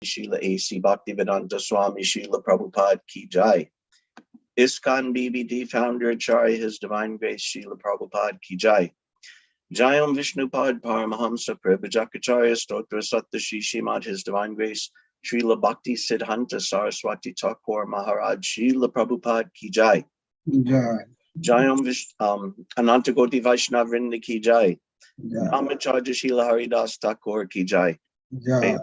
Srila A.C. Bhaktivedanta Swami Srila Prabhupada Ki Jai. ISKCON BBD founder Acharya His Divine Grace Srila Prabhupada Ki Jai. Jayam Vishnupad Paramahamsa Prabhujakacharya Stotra Satta Shri Shrimad His Divine Grace Srila Bhakti Siddhanta Saraswati Thakur Maharaj Srila Prabhupada Ki Jai. Jai. Jayam Anantagoti Vaishnav Vrinda Ki Jai. Jai. Brahmacharya Srila Haridas Thakur Ki Jai. Jai.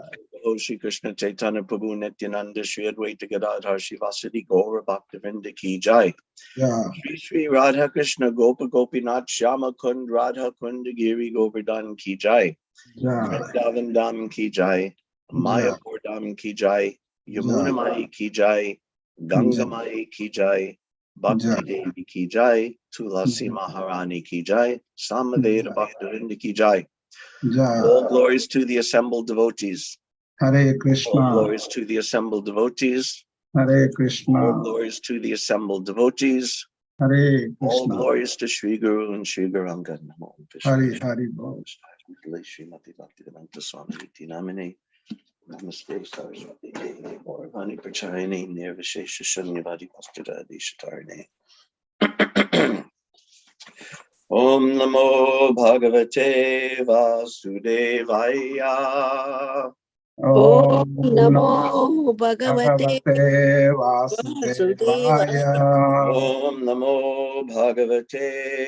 Shri Krishna Chaitanya Prabhu Nityananda Shri Advaita Gadadhar Shivasadi Gaura Bhaktivinoda Ki Jai. Jai. Shri Shri Radha Krishna Gopa Gopinath Shama Kund Radha Kund Giri Govardhan Ki Jai. Vrindavan Dham Ki Jai. Mayapur Dham Ki Jai. Yamuna Mai Ki Jai. Ganga Mai Ki Jai. Bhakti Devi Ki Jai. Tulasi Maharani Ki Jai. Samaveda Bhaktivinda Ki Jai. All glories to the assembled devotees. Hare Krishna. All glories to the assembled devotees. Hare Krishna. All glories to the assembled devotees. Hare Krishna. All glories to Sri Guru and Sri Gauranga. Hare Hare Bol. Srimati Bhaktivedanta Swami Iti Namine. Namaste Saraswati Devi Gauravani Prachayane Nirvishesha Shunyavadi Pastada Dishatarane. Om Namo Bhagavate Vasudevaya. Om Namo Bhagavate Vasudevaya. Om Namo Bhagavate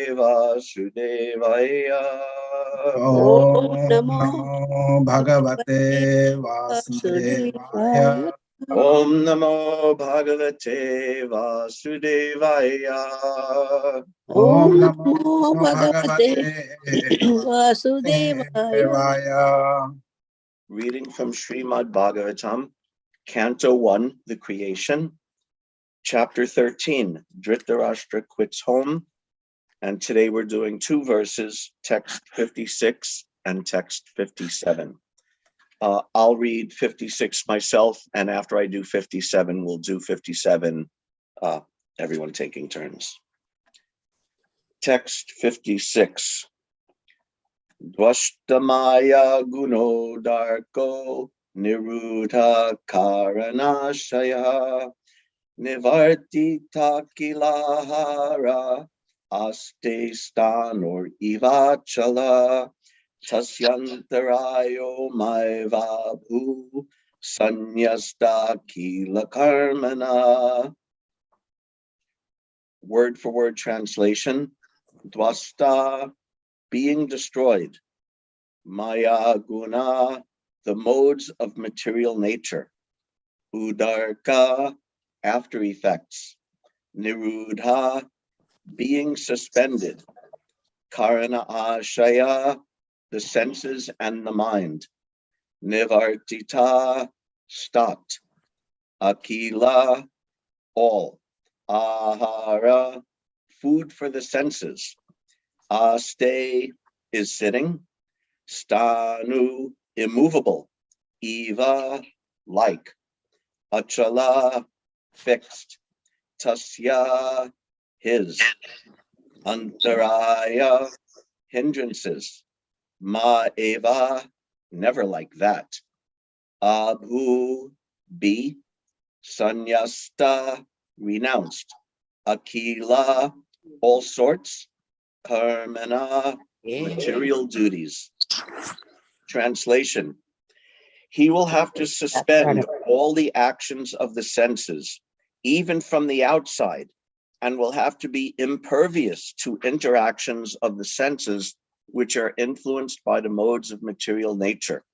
Vasudevaya. Om Namo Bhagavate Vasudevaya. Om Namo Bhagavate Vasudevaya. Om Namo Bhagavate Vasudevaya. Reading from Srimad Bhagavatam, Canto 1, The Creation, Chapter 13, Dhritarashtra Quits Home, and today we're doing two verses, text 56 and text 57. I'll read 56 myself, and after I do 57, we'll do 57, everyone taking turns. Text 56. Dvashtamaya guno darko nirudha karanashaya nivartita kilahara aste stanor ivachala tasyantarayo maivabhu sanyasta kila karmana. Word for word translation. Dvasta, being destroyed. Maya guna, the modes of material nature. Udarka, after effects. Nirudha, being suspended. Karana ashaya, the senses and the mind. Nivartita, stopped. Akila, all. Ahara, food for the senses. Aste is sitting. Stanu, immovable. Eva, like. Achala, fixed. Tasya, his. Antaraya, hindrances. Ma'eva, never like that. Abhu, be. Sanyasta, renounced. Akila, all sorts. Karmana, material duties. Translation. He will have to suspend all the actions of the senses, even from the outside, and will have to be impervious to interactions of the senses which are influenced by the modes of material nature.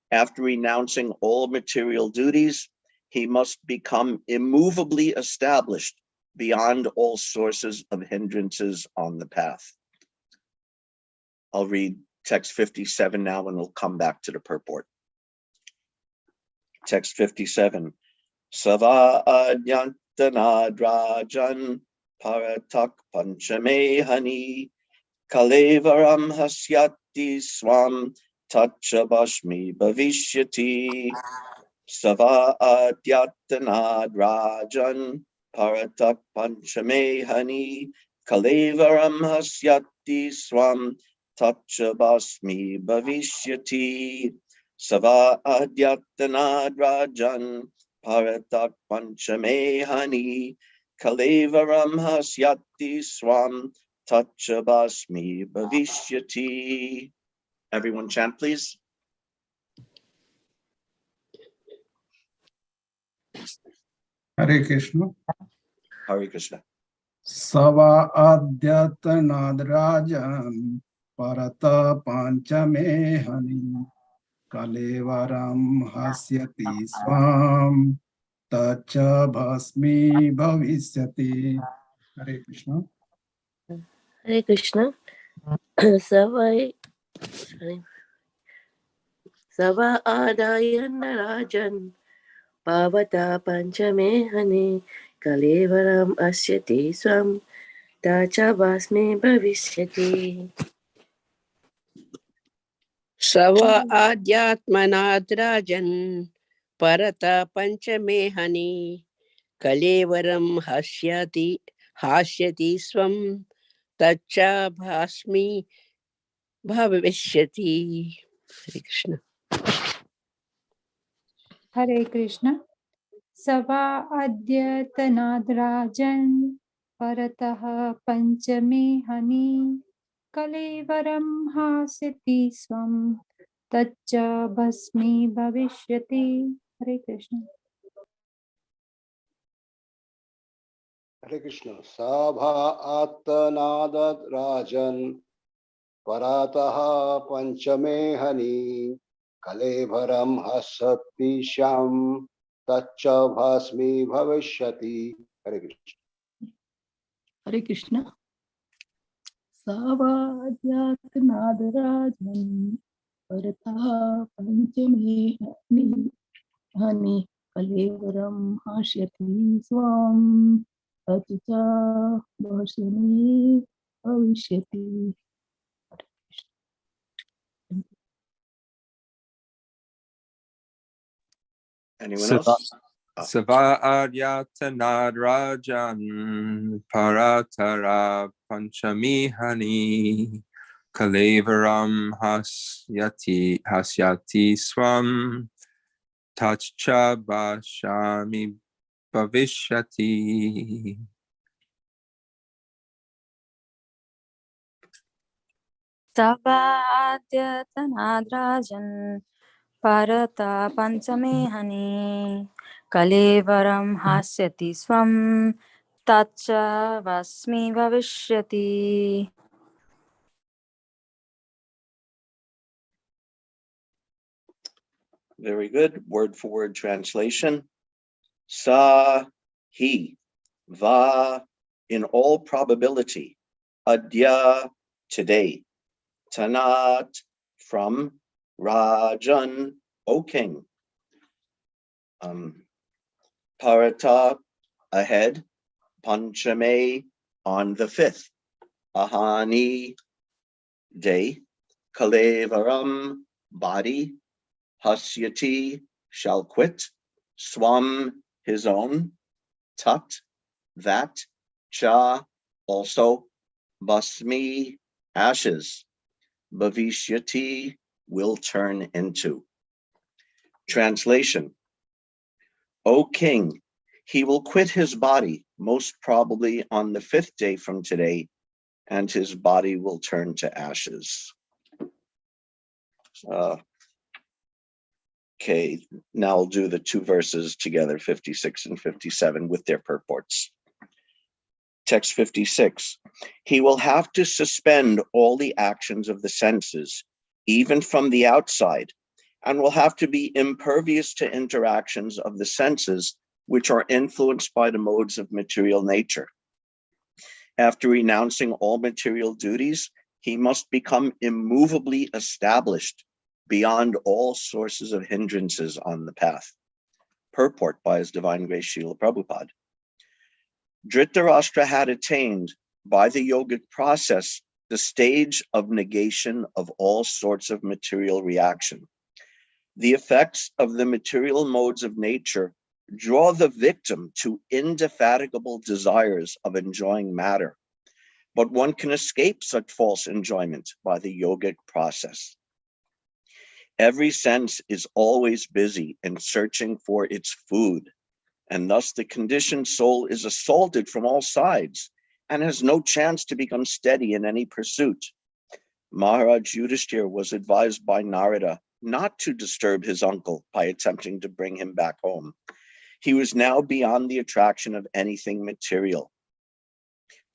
After renouncing all material duties, he must become immovably established beyond all sources of hindrances on the path. I'll read text 57 now and we'll come back to the purport. Text 57. Sava adyantanad paratak panchame hani kalevaram hasyati swam tachabashmi bhavishyati. Sava adyantanad paratak panchame hani kalevaram hasyati swam Tachabasmi bhavishyati. Sava Adyatanad Rajan Paratak Panchame Hani Kalevaram Hasyati Swam Tachabasmi Bhavishyati. Everyone chant, please. Hare Krishna. Hare Krishna. Sava Adyatanad Rajan Parata Panchame Hani Kalevaram Hasyati Swam Tacha Bhasmi Bhavisyati. Hare Krishna. Hare Krishna. Sava Adayana Rajan Pavata Panchame Hani Kalevaram Asyati Swam Tacha Basme Bhavishyati. Sava Adhyatmanad Rajan Parata Panchame Hani Kalevaram Hasyati Swam Tacha Basmi Bhavishyati. Hare Krishna. Hare Krishna. Sava Adyatanad Rajan Parataha Panchame Hani Kalevaram Hasyati Swam Tacha Bhasmi Bhavishyati. Hare Krishna. Hare Krishna. Sabha Atanadat Rajan Parataha Panchame Hani Kalevaram Hasati Sham Tacha Bhasmi Bhavishyati. Hare Krishna. Hare Krishna. Savadhyatnadarajan Parataha Panchame Hani Kalevaram Hashyati Swam Tachicha Bhashani Bhavishyati. Anyone else? Savadyatanad Rajan Paratara Panchamihani Kalevaram Hasyati Swam Tacha Bhashami Bhavishyati. Savadyatanad Rajan Parata Panchame Hani Kalevaram Hasyati Swam Tacha Vasmi Bhavishyati. Very good. Word for word translation. Sa, he, va, in all probability. Adya, today. Tanat, from. Rajan, O king. Parata, ahead. Panchame, on the 5th. Ahani, day. Kalevaram, body. Hasyati, shall quit. Swam, his own. Tat, that. Cha, also. Basmi, ashes. Bhavishyati, will turn into. Translation. O king, he will quit his body, most probably on the 5th day from today, and his body will turn to ashes. Okay, now I'll do the two verses together, 56 and 57, with their purports. Text 56, he will have to suspend all the actions of the senses, even from the outside, and will have to be impervious to interactions of the senses, which are influenced by the modes of material nature. After renouncing all material duties, he must become immovably established beyond all sources of hindrances on the path. Purport by His Divine Grace Srila Prabhupada. Dhritarashtra had attained by the yogic process the stage of negation of all sorts of material reaction. The effects of the material modes of nature draw the victim to indefatigable desires of enjoying matter, but one can escape such false enjoyment by the yogic process. Every sense is always busy in searching for its food, and thus the conditioned soul is assaulted from all sides and has no chance to become steady in any pursuit. Maharaj Yudhishthira was advised by Narada not to disturb his uncle by attempting to bring him back home. He was now beyond the attraction of anything material.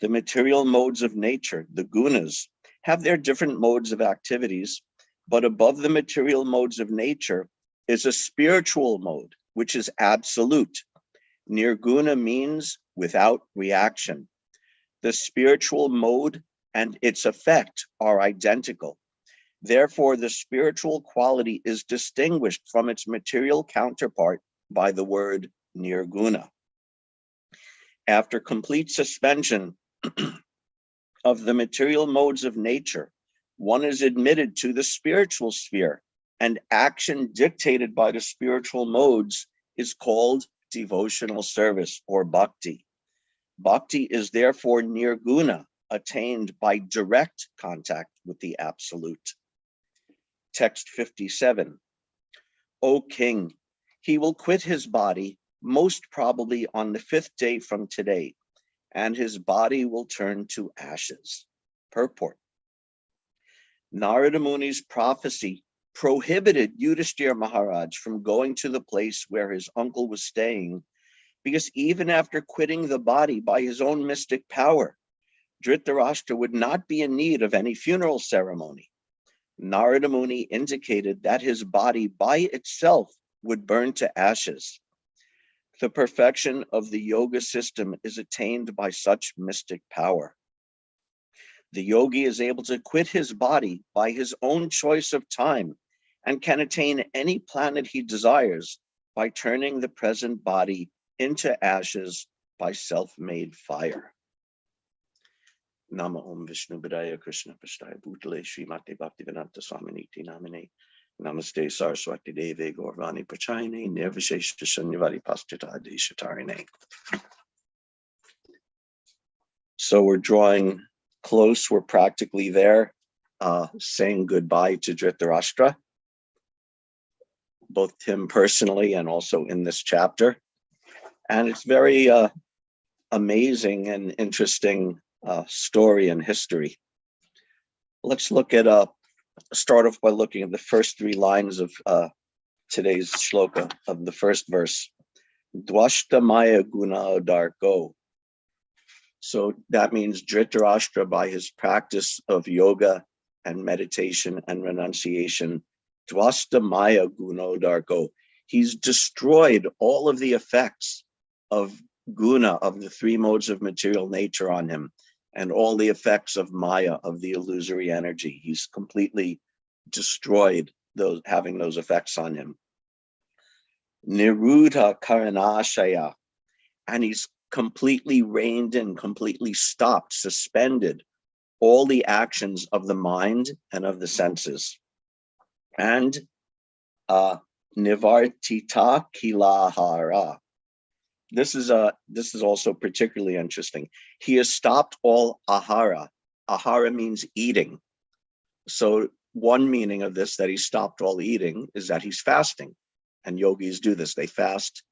The material modes of nature, the gunas, have their different modes of activities, but above the material modes of nature is a spiritual mode, which is absolute. Nirguna means without reaction. The spiritual mode and its effect are identical. Therefore, the spiritual quality is distinguished from its material counterpart by the word nirguna. After complete suspension of the material modes of nature, one is admitted to the spiritual sphere, and action dictated by the spiritual modes is called devotional service or bhakti. Bhakti is therefore nirguna, attained by direct contact with the absolute. Text 57. O king, he will quit his body most probably on the 5th day from today, and his body will turn to ashes. Purport. Narada Muni's prophecy prohibited Yudhishthira Maharaj from going to the place where his uncle was staying, because even after quitting the body by his own mystic power, Dhritarashtra would not be in need of any funeral ceremony. Narada Muni indicated that his body by itself would burn to ashes. The perfection of the yoga system is attained by such mystic power. The yogi is able to quit his body by his own choice of time and can attain any planet he desires by turning the present body into ashes by self-made fire. Nama Om Vishnu Padaya Krishna Prasthaya Bhutale Srimate Bhaktivedanta Swaminiti Namine Namaste Saraswati Deve Gaurvani Prachayane Nirvishesha Shunyavadi Paschata Deshatarine. So we're drawing close, we're practically there, saying goodbye to Dhritarashtra, both him personally and also in this chapter. And it's very amazing and interesting story and history. Let's look at start off by looking at the first 3 lines of today's shloka, of the first verse. Dvashta Maya Guna Darko. So that means Dhritarashtra, by his practice of yoga and meditation and renunciation, Dvashta Maya Guna Darko, he's destroyed all of the effects of guna, of the 3 modes of material nature on him, and all the effects of maya, of the illusory energy. He's completely destroyed those, having those effects on him. Nirudha Karanashaya, and he's completely reined in, completely stopped, suspended all the actions of the mind and of the senses. And Nivartita Kilahara. This is also particularly interesting. He has stopped all ahara. Ahara means eating. So one meaning of this, that he stopped all eating, is that he's fasting. And yogis do this. They fast.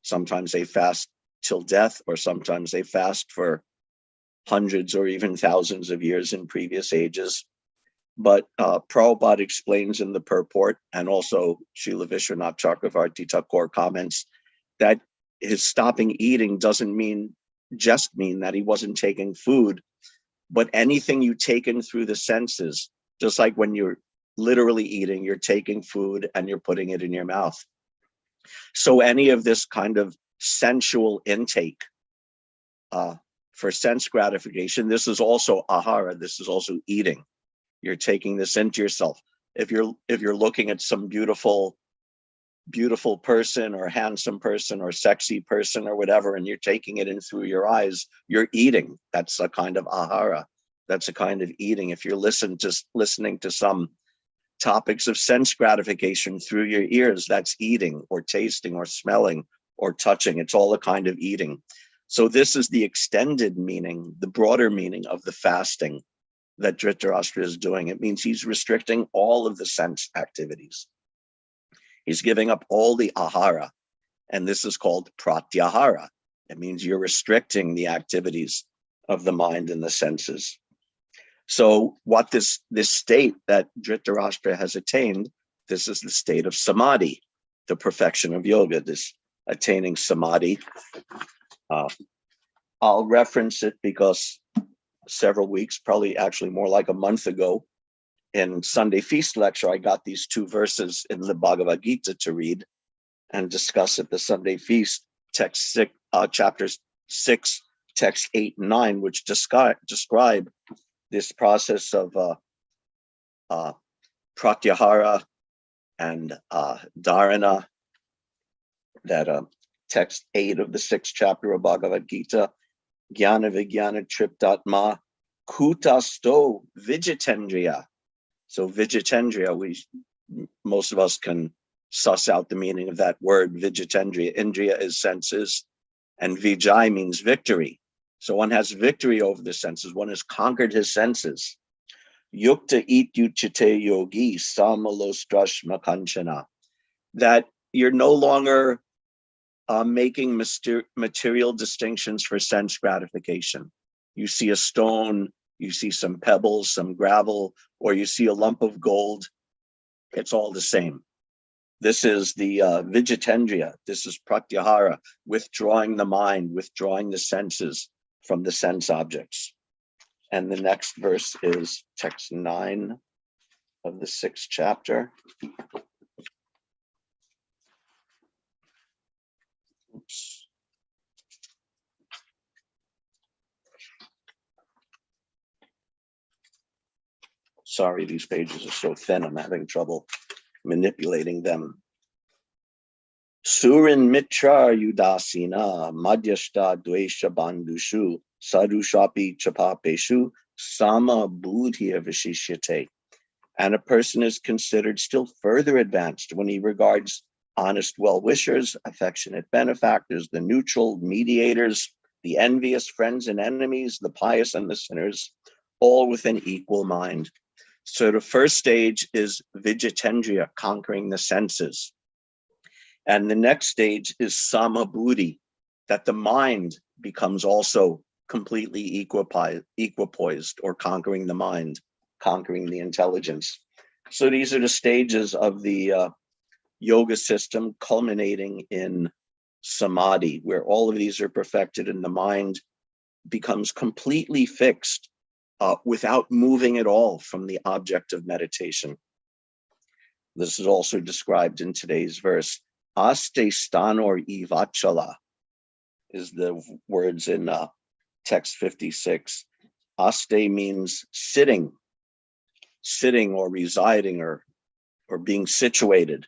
Sometimes they fast till death, or sometimes they fast for hundreds or even thousands of years in previous ages. But Prabhupada explains in the purport, and also Srila Vishwanath Chakravarti Thakur comments, that his stopping eating doesn't just mean that he wasn't taking food, but anything you take in through the senses, just like when you're literally eating, you're taking food and you're putting it in your mouth. So any of this kind of sensual intake for sense gratification, this is also ahara, this is also eating. You're taking this into yourself. If you're looking at some beautiful person or handsome person or sexy person or whatever, and you're taking it in through your eyes, you're eating. That's a kind of ahara. That's a kind of eating. If you're listening to some topics of sense gratification through your ears, that's eating, or tasting, or smelling, or touching. It's all a kind of eating. So this is the extended meaning, the broader meaning of the fasting that Dhritarashtra is doing. It means he's restricting all of the sense activities. He's giving up all the ahara, and this is called pratyahara. It means you're restricting the activities of the mind and the senses. So what this state that Dhritarashtra has attained, this is the state of samadhi, the perfection of yoga, this attaining samadhi. I'll reference it because several weeks, probably actually more like a month ago, in Sunday Feast lecture, I got these two verses in the Bhagavad Gita to read and discuss at the Sunday Feast, text 6, chapters 6, text 8 and 9, which describe this process of pratyahara and dharana, that text 8 of the 6th chapter of Bhagavad Gita, jnana vijnana triptatma kutasto vijitendriya. So vijitendriya, most of us can suss out the meaning of that word, vijitendriya. Indriya is senses, and vijay means victory. So one has victory over the senses. One has conquered his senses. Yukta ityuchite yogi samalostrashma kanchana. That you're no longer making material distinctions for sense gratification. You see a stone, you see some pebbles, some gravel, or you see a lump of gold. It's all the same. This is the vijitendriya. This is pratyahara, withdrawing the mind, withdrawing the senses from the sense objects. And the next verse is text 9 of the 6th chapter. Oops. Sorry, these pages are so thin, I'm having trouble manipulating them. Surin mitra udasina madhyashta dvesha bandushu sarushapi chapapeshu sama buddhya vishishyate. And a person is considered still further advanced when he regards honest well-wishers, affectionate benefactors, the neutral mediators, the envious friends and enemies, the pious and the sinners, all with an equal mind. So the first stage is vijitendriya, conquering the senses. And the next stage is samabuddhi, that the mind becomes also completely equipoised, or conquering the mind, conquering the intelligence. So these are the stages of the yoga system, culminating in samadhi, where all of these are perfected and the mind becomes completely fixed without moving at all from the object of meditation. This is also described in today's verse. Aste stanor ivachala is the words in text 56. Aste means sitting or residing or being situated.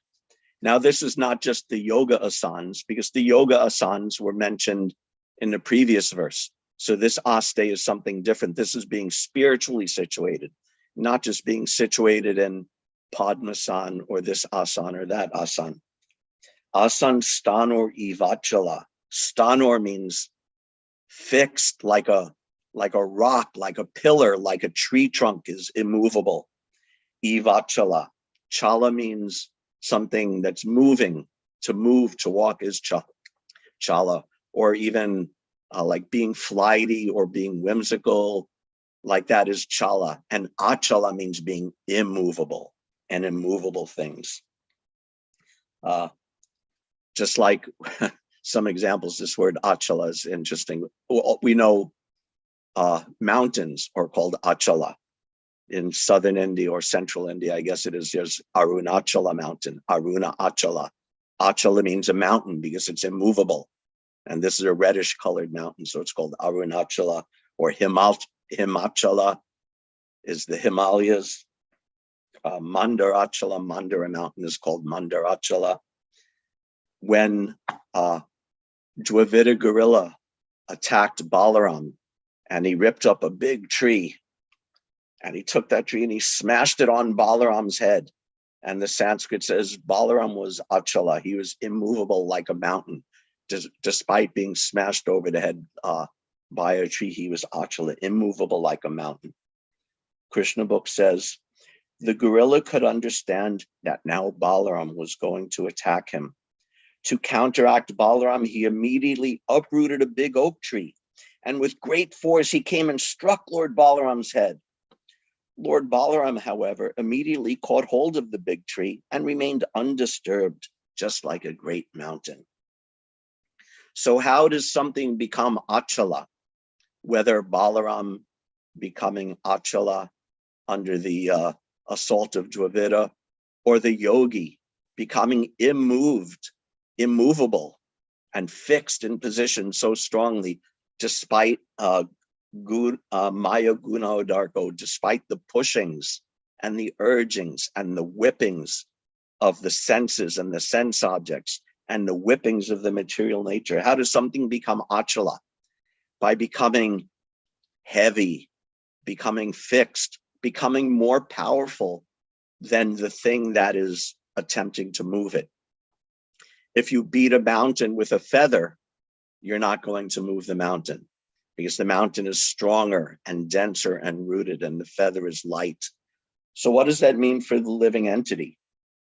Now, this is not just the yoga asanas, because the yoga asanas were mentioned in the previous verse. So this aste is something different. This is being spiritually situated, not just being situated in Padmasana or this asana or that asana. Asan stanor ivachala. Stanor means fixed, like a rock, like a pillar, like a tree trunk is immovable. Ivachala. Chala means something that's moving. To move, to walk is chala. Or even like being flighty or being whimsical, like that is chala. And achala means being immovable and immovable things. Just like some examples, this word achala is interesting. We know mountains are called achala. In southern India or central India, I guess it is, there's Arunachala mountain, Aruna Achala. Achala means a mountain because it's immovable. And this is a reddish colored mountain, so it's called Arunachala. Or Himachala is the Himalayas. Mandarachala, Mandara mountain is called Mandarachala. When Dvivida gorilla attacked Balaram and he ripped up a big tree, and he took that tree and he smashed it on Balaram's head. And the Sanskrit says Balaram was achala. He was immovable like a mountain. Despite being smashed over the head by a tree, he was achala, immovable like a mountain. Krishna book says, the gorilla could understand that now Balaram was going to attack him. To counteract Balaram, he immediately uprooted a big oak tree, and with great force he came and struck Lord Balaram's head. Lord Balaram, however, immediately caught hold of the big tree and remained undisturbed, just like a great mountain. So how does something become Achala? Whether Balaram becoming Achala under the assault of Dravida, or the yogi becoming immovable, and fixed in position so strongly, despite Maya Gunadarko, despite the pushings and the urgings and the whippings of the senses and the sense objects and the whippings of the material nature. How does something become Achala? By becoming heavy, becoming fixed, becoming more powerful than the thing that is attempting to move it. If you beat a mountain with a feather, you're not going to move the mountain, because the mountain is stronger and denser and rooted, and the feather is light. So what does that mean for the living entity?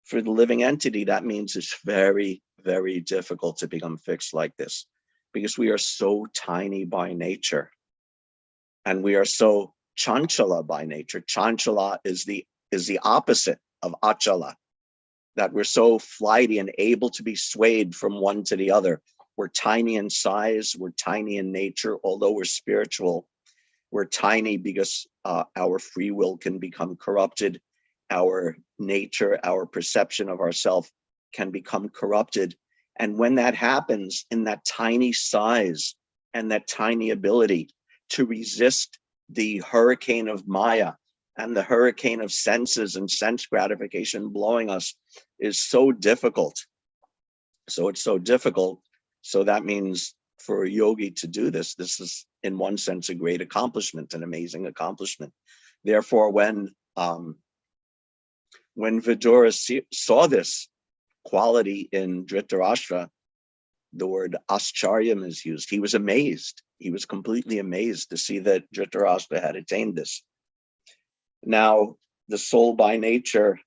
For the living entity, that means it's very, very difficult to become fixed like this, because we are so tiny by nature, and we are so chanchala by nature. Chanchala is the opposite of achala, that we're so flighty and able to be swayed from one to the other. We're tiny in size, we're tiny in nature, although we're spiritual. We're tiny because our free will can become corrupted. Our nature, our perception of ourself can become corrupted. And when that happens, in that tiny size and that tiny ability to resist the hurricane of Maya and the hurricane of senses and sense gratification blowing us, is so difficult. So it's so difficult. So that means for a yogi to do this, this is in one sense a great accomplishment, an amazing accomplishment. Therefore, when Vidura saw this quality in Dhritarashtra, the word ascharyam is used. He was amazed. He was completely amazed to see that Dhritarashtra had attained this. Now, the soul by nature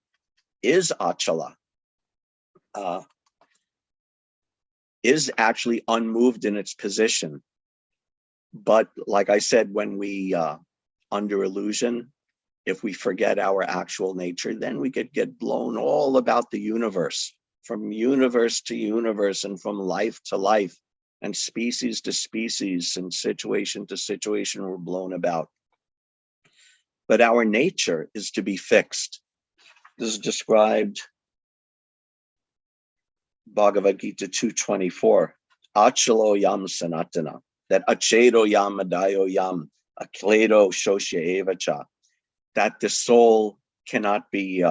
is achala, is actually unmoved in its position. But like I said, when we, under illusion, if we forget our actual nature, then we could get blown all about the universe, from universe to universe, and from life to life, and species to species, and situation to situation, we're blown about. But our nature is to be fixed. This is described Bhagavad Gita 2:24. Achalo yam sanatana, that achedo yam adayo yam, akledo shosya evacha, that the soul cannot be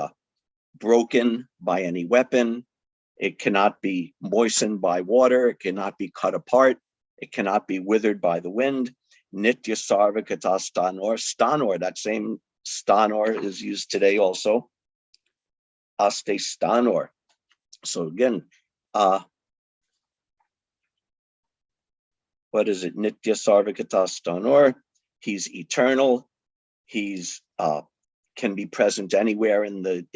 broken by any weapon. It cannot be moistened by water. It cannot be cut apart. It cannot be withered by the wind. Nitya sarvakata stanor. Stanor, that same stanor is used today also. Aste stanor. So again, what is it? Nitya sarvakata stanor. He's eternal. He's can be present anywhere in the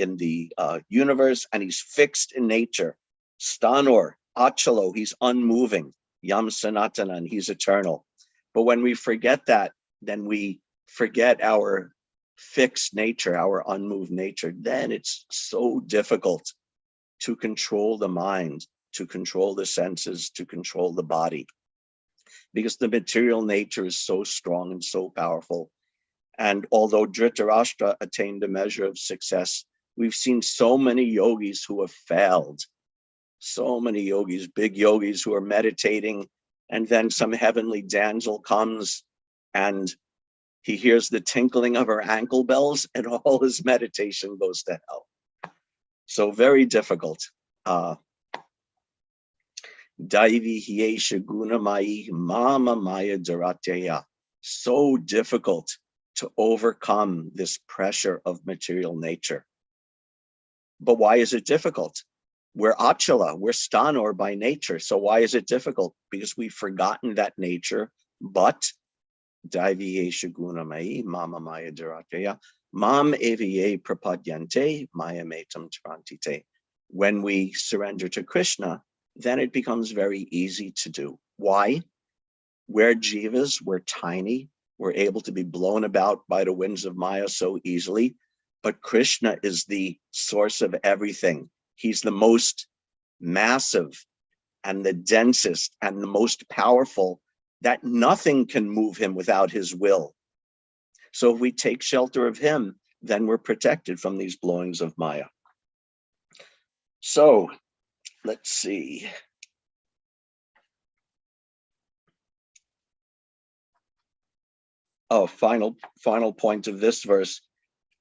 universe, and he's fixed in nature. Stanor, achalo, he's unmoving. Yam sanatana, and he's eternal. But when we forget that, then we forget our fixed nature, our unmoved nature. Then it's so difficult to control the mind, to control the senses, to control the body, because the material nature is so strong and so powerful. And although Dhritarashtra attained a measure of success, we've seen so many yogis who have failed. So many yogis, big yogis who are meditating, and then some heavenly damsel comes and he hears the tinkling of her ankle bells, and all his meditation goes to hell. So very difficult. Daivi hiesha gunamai mama maya darateya. So difficult to overcome this pressure of material nature. But why is it difficult? We're achala, we're stanor by nature. So why is it difficult? Because we've forgotten that nature, but Daiviyesha gunamai mama maya dharatya mam eviye prapadyante maya metam trantite. When we surrender to Krishna, then it becomes very easy to do. Why? We're jivas, we're tiny, we're able to be blown about by the winds of Maya so easily, but Krishna is the source of everything. He's the most massive and the densest and the most powerful, that nothing can move him without his will. So if we take shelter of him, then we're protected from these blowings of Maya. So let's see. Oh, final point of this verse.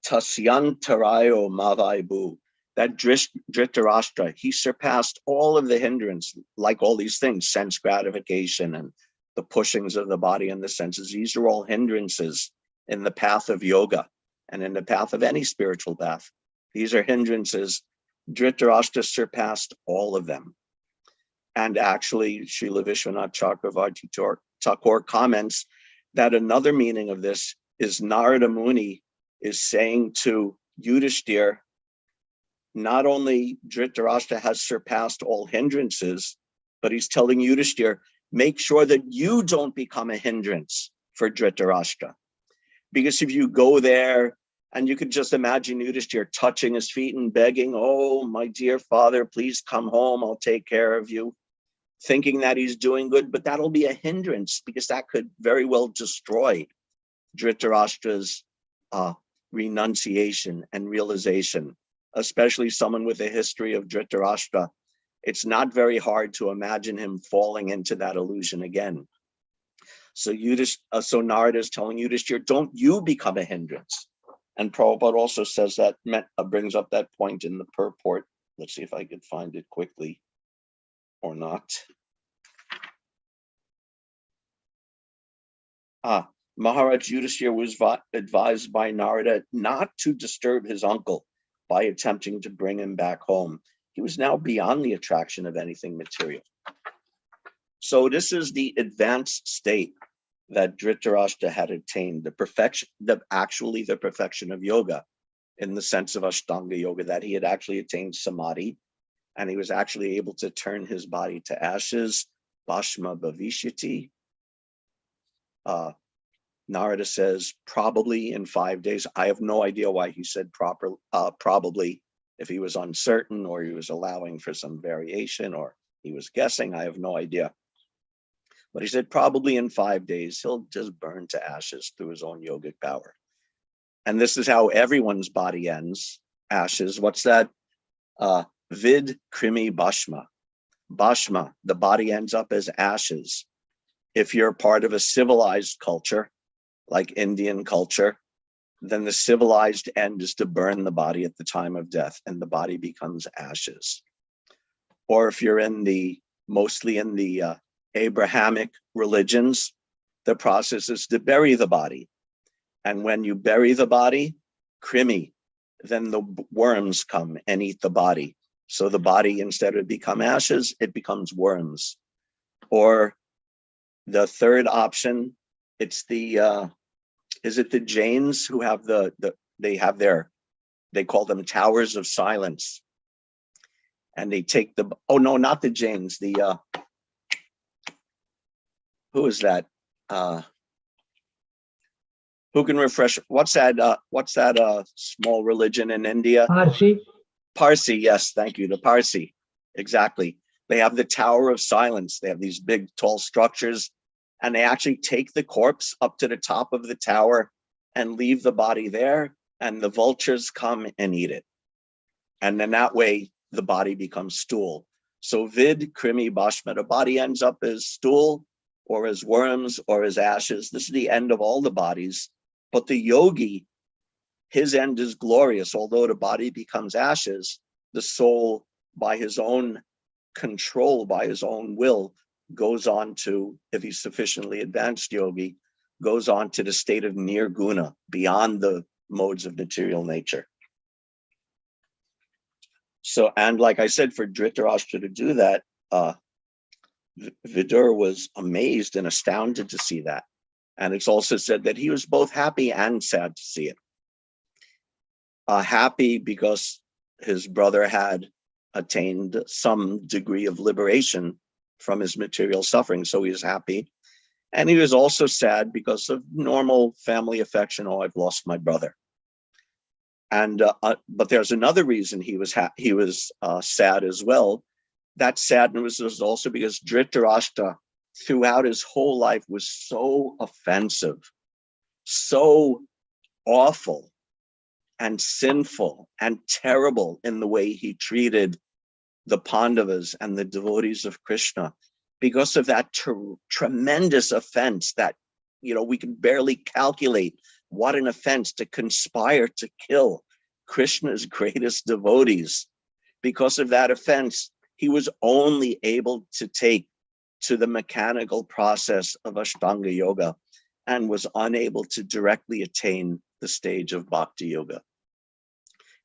Tasyantarayo mavaibu. That Dhritarashtra, he surpassed all of the hindrance, like all these things, sense gratification and the pushings of the body and the senses. These are all hindrances in the path of yoga and in the path of any spiritual path. These are hindrances. Dhritarashtra surpassed all of them. And actually, Srila Vishwanath Chakravarti Thakur comments that another meaning of this is Narada Muni is saying to Yudhishthir, not only Dhritarashtra has surpassed all hindrances, but he's telling Yudhishthir, make sure that you don't become a hindrance for Dhritarashtra. Because if you go there, and you could just imagine Yudhishthir touching his feet and begging, oh, my dear father, please come home, I'll take care of you, thinking that he's doing good, but that'll be a hindrance because that could very well destroy Dhritarashtra's renunciation and realization, especially someone with a history of Dhritarashtra. It's not very hard to imagine him falling into that illusion again. So Narada is telling Yudhishthir, don't you become a hindrance. And Prabhupada also says that, brings up that point in the purport. Let's see if I could find it quickly or not. Maharaj Yudhishthir was advised by Narada not to disturb his uncle by attempting to bring him back home. He was now beyond the attraction of anything material. So this is the advanced state that Dhritarashtra had attained, the perfection of yoga, in the sense of Ashtanga yoga, that he had actually attained samadhi, and he was actually able to turn his body to ashes, bhashma bhavishyati. Narada says probably in 5 days. I have no idea why he said probably, if he was uncertain or he was allowing for some variation or he was guessing, I have no idea. But he said probably in 5 days, he'll just burn to ashes through his own yogic power. And this is how everyone's body ends, ashes. What's that? Vid krimi bhashma. Bhashma, the body ends up as ashes. If you're part of a civilized culture, like Indian culture, then the civilized end is to burn the body at the time of death and the body becomes ashes. Or if you're mostly in the Abrahamic religions, the process is to bury the body. And when you bury the body, krimi, then the worms come and eat the body. So the body, instead of become ashes, it becomes worms. Or the third option, it's is it the Jains who have they call them towers of silence. And they take oh no, not the Jains, who is that? Who can refresh? What's that small religion in India? Parsi, yes, thank you, the Parsi, exactly. They have the Tower of Silence. They have these big, tall structures, and they actually take the corpse up to the top of the tower and leave the body there, and the vultures come and eat it. And then that way, the body becomes stool. So vid, krimi, bhashma, the body ends up as stool, or as worms, or as ashes. This is the end of all the bodies. But the yogi, his end is glorious. Although the body becomes ashes, the soul, by his own control, by his own will, goes on to, if he's sufficiently advanced yogi, goes on to the state of nirguna, beyond the modes of material nature. So, and like I said, for Dhritarashtra to do that, Vidur was amazed and astounded to see that. And it's also said that he was both happy and sad to see it. Happy because his brother had attained some degree of liberation from his material suffering, so he was happy. And he was also sad because of normal family affection. Oh, I've lost my brother. And but there's another reason he was sad as well. That sadness was also because Dhritarashtra, throughout his whole life, was so offensive, so awful and sinful and terrible in the way he treated the Pandavas and the devotees of Krishna. Because of that tremendous offense that, we can barely calculate what an offense to conspire to kill Krishna's greatest devotees. Because of that offense, he was only able to take to the mechanical process of Ashtanga Yoga and was unable to directly attain the stage of Bhakti Yoga.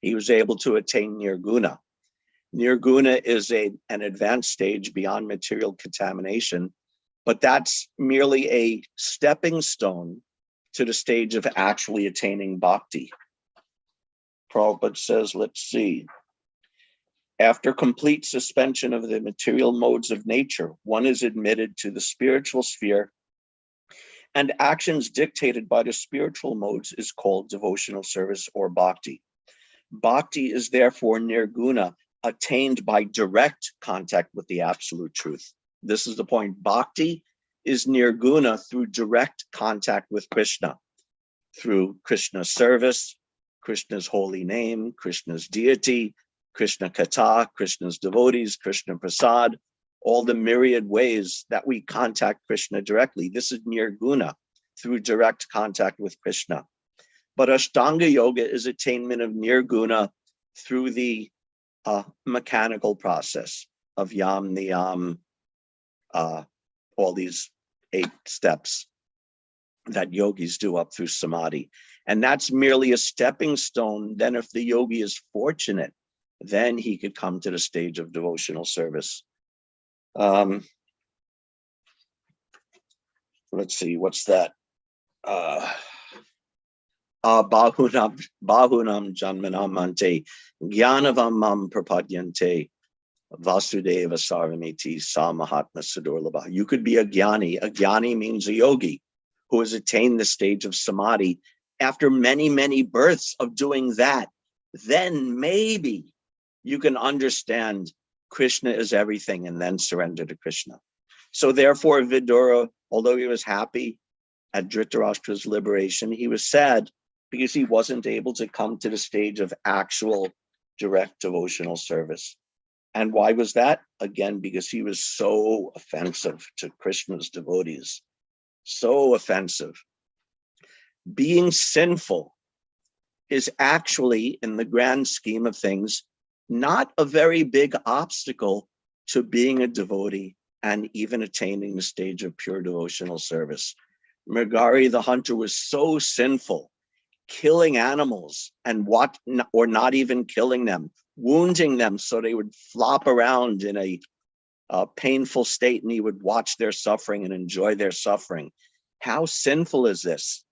He was able to attain Nirguna. Nirguna is an advanced stage beyond material contamination, but that's merely a stepping stone to the stage of actually attaining bhakti. Prabhupada says, let's see. After complete suspension of the material modes of nature, one is admitted to the spiritual sphere, and actions dictated by the spiritual modes is called devotional service or bhakti. Bhakti is therefore nirguna, attained by direct contact with the absolute truth. This is the point. Bhakti is nirguna through direct contact with Krishna, through Krishna's service, Krishna's holy name, Krishna's deity, Krishna Katha, Krishna's devotees, Krishna Prasad, all the myriad ways that we contact Krishna directly. This is nirguna, through direct contact with Krishna. But Ashtanga Yoga is attainment of nirguna through the mechanical process of yam, niyam, all these 8 steps that yogis do up through samadhi. And that's merely a stepping stone. Then if the yogi is fortunate, then he could come to the stage of devotional service. Let's see, what's that? Bahunam janmanam ante gyanavam mam prapadyante vasudeva sarvamiti sa mahatma sudurlabha. You could be a jnani. A jnani means a yogi who has attained the stage of samadhi. After many, many births of doing that, then maybe you can understand Krishna is everything and then surrender to Krishna. So therefore, Vidura, although he was happy at Dhritarashtra's liberation, he was sad because he wasn't able to come to the stage of actual direct devotional service. And why was that? Again, because he was so offensive to Krishna's devotees. So offensive. Being sinful is actually, in the grand scheme of things, not a very big obstacle to being a devotee and even attaining the stage of pure devotional service. Mrigari the hunter was so sinful, killing animals and or not even killing them, wounding them so they would flop around in a painful state, and he would watch their suffering and enjoy their suffering. How sinful is this?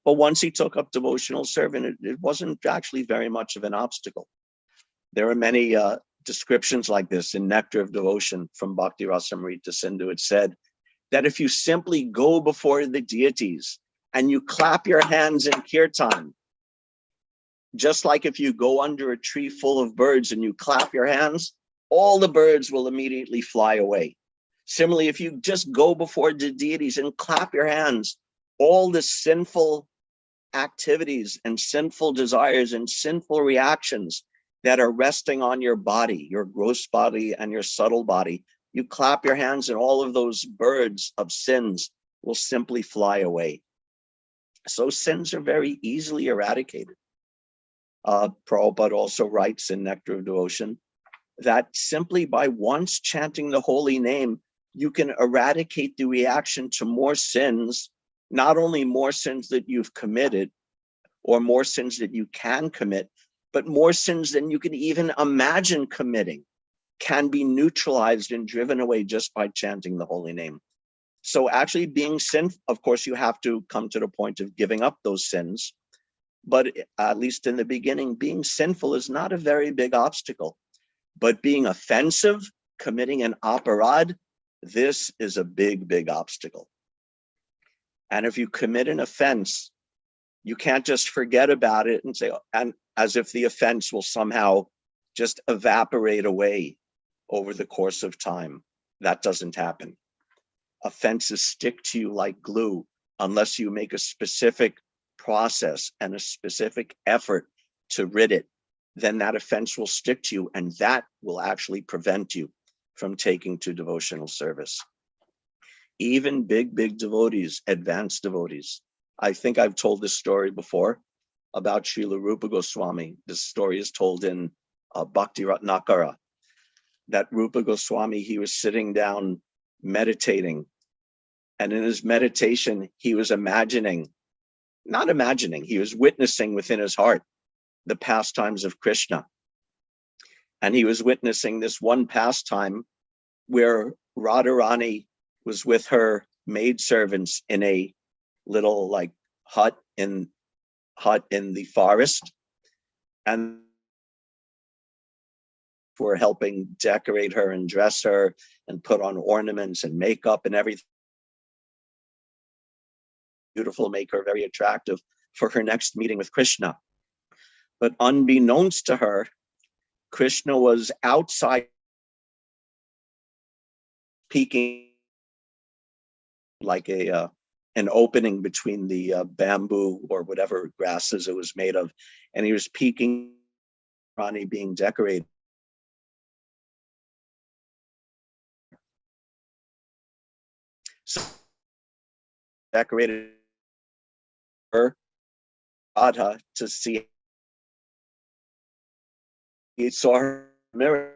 But once he took up devotional service, it wasn't actually very much of an obstacle. There are many descriptions like this in Nectar of Devotion from Bhakti Rasamrita Sindhu. It said that if you simply go before the deities and you clap your hands in kirtan, just like if you go under a tree full of birds and you clap your hands, all the birds will immediately fly away. Similarly, if you just go before the deities and clap your hands, all the sinful activities and sinful desires and sinful reactions that are resting on your body, your gross body and your subtle body, you clap your hands and all of those birds of sins will simply fly away. So sins are very easily eradicated. Prabhupada also writes in Nectar of Devotion that simply by once chanting the holy name, you can eradicate the reaction to more sins, not only more sins that you've committed or more sins that you can commit, but more sins than you can even imagine committing can be neutralized and driven away just by chanting the holy name. So actually being sinful, of course, you have to come to the point of giving up those sins. But at least in the beginning, being sinful is not a very big obstacle. But being offensive, committing an aparad, this is a big, big obstacle. And if you commit an offense, you can't just forget about it and say, and as if the offense will somehow just evaporate away over the course of time. That doesn't happen. Offenses stick to you like glue unless you make a specific process and a specific effort to rid it. Then that offense will stick to you, and that will actually prevent you from taking to devotional service. Even big devotees, advanced devotees. I think I've told this story before about Srila Rupa Goswami. This story is told in Bhakti Ratnakara, that Rupa Goswami, he was sitting down meditating, and in his meditation, he was he was witnessing within his heart the pastimes of Krishna. And he was witnessing this one pastime where Radharani was with her maidservants in a little like hut in the forest, and were helping decorate her and dress her and put on ornaments and makeup and everything. Beautiful, make her very attractive for her next meeting with Krishna. But unbeknownst to her, Krishna was outside, peeking like an opening between the bamboo or whatever grasses it was made of, and he was peeking Rani being decorated. So decorated her Radha to see. He saw her mirror.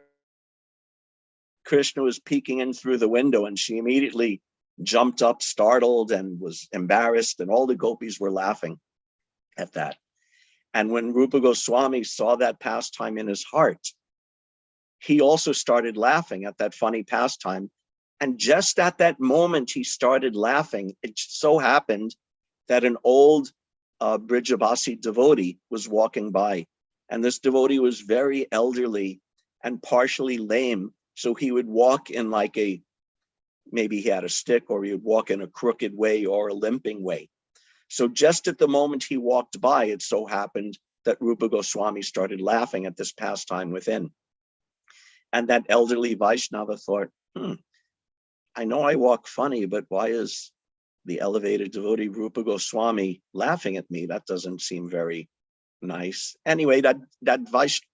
Krishna was peeking in through the window, and she immediately jumped up, startled, and was embarrassed, and all the gopis were laughing at that. And when Rupa Goswami saw that pastime in his heart, he also started laughing at that funny pastime. And just at that moment he started laughing, it so happened that an old Brijavasi devotee was walking by. And this devotee was very elderly and partially lame. So he would walk in like maybe he had a stick, or he would walk in a crooked way or a limping way. So just at the moment he walked by, it so happened that Rupa Goswami started laughing at this pastime within. And that elderly Vaishnava thought, I know I walk funny, but why is the elevated devotee Rupa Goswami laughing at me? That doesn't seem very nice. Anyway, that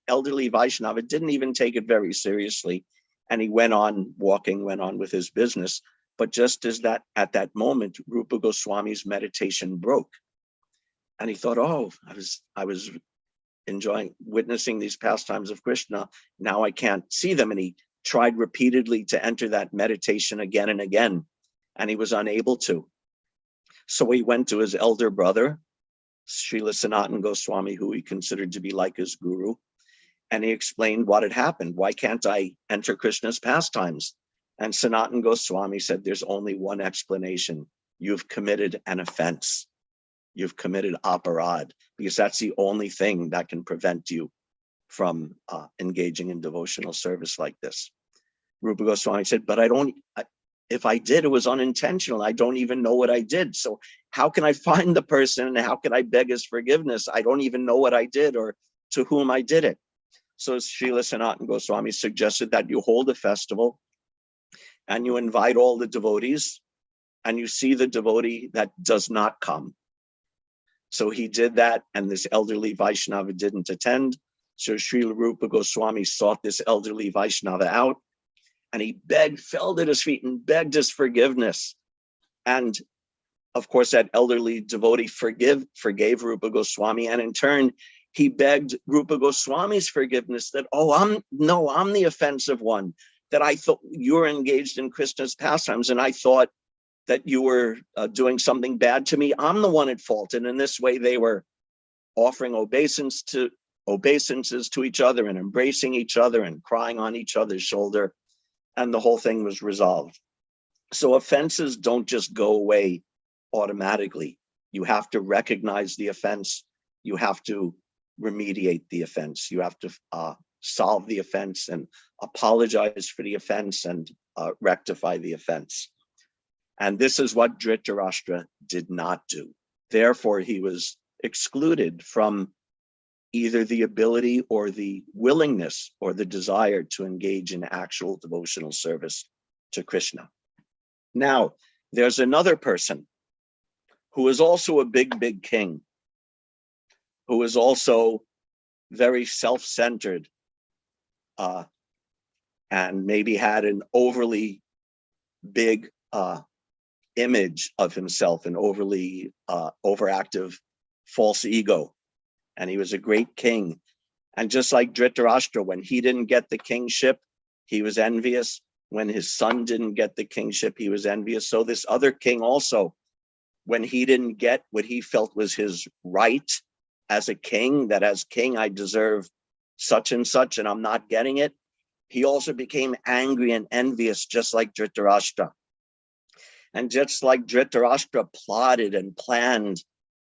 elderly Vaishnava didn't even take it very seriously. And he went on walking, went on with his business. But just as that, at that moment, Rupa Goswami's meditation broke. And he thought, oh, I was enjoying witnessing these pastimes of Krishna. Now I can't see them. And he tried repeatedly to enter that meditation again and again, and he was unable to. So he went to his elder brother, Srila Sanatana Goswami, who he considered to be like his guru, and he explained what had happened. Why can't I enter Krishna's pastimes? And Sanatana Goswami said, there's only one explanation. You've committed an offense. You've committed aparad, because that's the only thing that can prevent you from engaging in devotional service like this. Rupa Goswami said, but if I did, it was unintentional. I don't even know what I did. So how can I find the person and how can I beg his forgiveness? I don't even know what I did or to whom I did it. So Srila Sanatana Goswami suggested that you hold a festival and you invite all the devotees and you see the devotee that does not come. So he did that, and this elderly Vaishnava didn't attend. So Srila Rupa Goswami sought this elderly Vaishnava out, and he fell at his feet and begged his forgiveness. And of course, that elderly devotee forgave Rupa Goswami, and in turn, he begged Rupa Goswami's forgiveness that, I'm the offensive one, that I thought you were engaged in Krishna's pastimes, and I thought that you were doing something bad to me. I'm the one at fault. And in this way, they were offering obeisances to each other and embracing each other and crying on each other's shoulder. And the whole thing was resolved. So offenses don't just go away automatically. You have to recognize the offense. You have to remediate the offense. You have to solve the offense and apologize for the offense and rectify the offense. And this is what Dhritarashtra did not do. Therefore, he was excluded from either the ability or the willingness or the desire to engage in actual devotional service to Krishna. Now, there's another person who is also a big, big king, who is also very self-centered and maybe had an overly big image of himself, an overly overactive false ego. And he was a great king. And just like Dhritarashtra, when he didn't get the kingship, he was envious. When his son didn't get the kingship, he was envious. So this other king also, when he didn't get what he felt was his right as a king, that as king I deserve such and such and I'm not getting it, he also became angry and envious, just like Dhritarashtra. And just like Dhritarashtra plotted and planned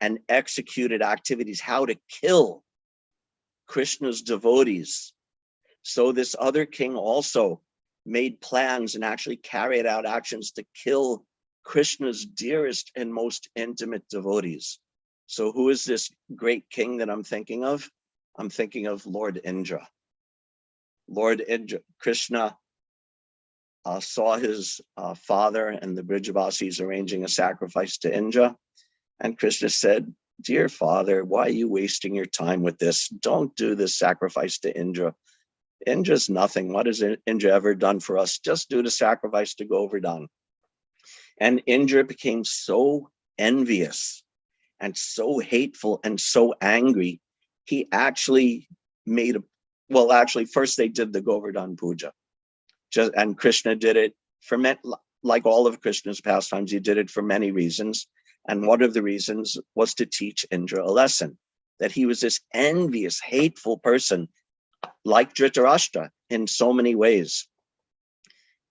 and executed activities how to kill Krishna's devotees, so this other king also made plans and actually carried out actions to kill Krishna's dearest and most intimate devotees. So who is this great king that I'm thinking of? I'm thinking of Lord Indra. Lord Indra, Krishna saw his father and the Brijavasis arranging a sacrifice to Indra. And Krishna said, "Dear father, why are you wasting your time with this? Don't do this sacrifice to Indra. Indra's nothing. What has Indra ever done for us? Just do the sacrifice to Govardhan." And Indra became so envious and so hateful and so angry, he actually made first they did the Govardhan Puja. And Krishna did it for, like all of Krishna's pastimes, he did it for many reasons. And one of the reasons was to teach Indra a lesson, that he was this envious, hateful person, like Dhritarashtra in so many ways.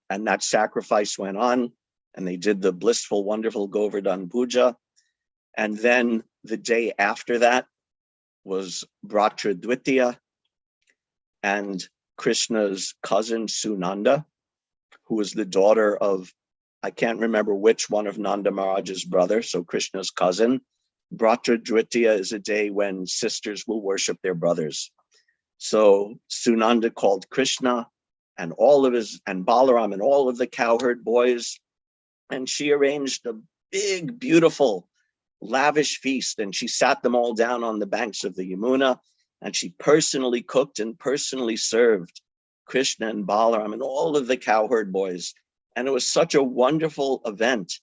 And that sacrifice went on, and they did the blissful, wonderful Govardhan Puja. And then the day after that was Bratra Dvitiya, and Krishna's cousin Sunanda, who was the daughter of, I can't remember which one of Nanda Maharaj's brother, so Krishna's cousin. Bratra Dvitiya is a day when sisters will worship their brothers. So Sunanda called Krishna and and Balaram and all of the cowherd boys, and she arranged a big, beautiful, lavish feast, and she sat them all down on the banks of the Yamuna, and she personally cooked and personally served Krishna and Balaram and all of the cowherd boys. And it was such a wonderful event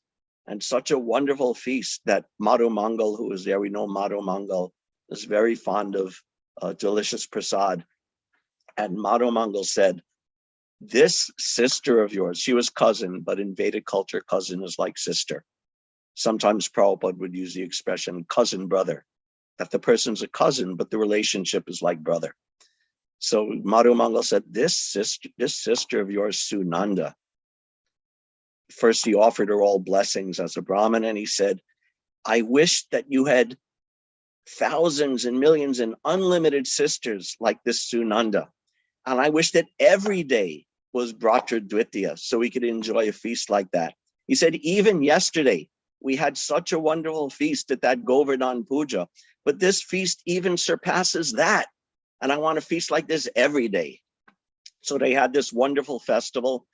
and such a wonderful feast that Madhu Mangal, who was there, we know Madhu Mangal is very fond of delicious prasad. And Madhu Mangal said, "This sister of yours," she was cousin, but in Vedic culture, cousin is like sister. Sometimes Prabhupada would use the expression cousin brother, that the person's a cousin, but the relationship is like brother. So Madhu Mangal said, this sister of yours, Sunanda, first he offered her all blessings as a Brahmin, and he said, "I wish that you had thousands and millions and unlimited sisters like this Sunanda. And I wish that every day was Bratra Dvitiya, so we could enjoy a feast like that." He said, "Even yesterday, we had such a wonderful feast at that Govardhan Puja, but this feast even surpasses that. And I want a feast like this every day." So they had this wonderful festival.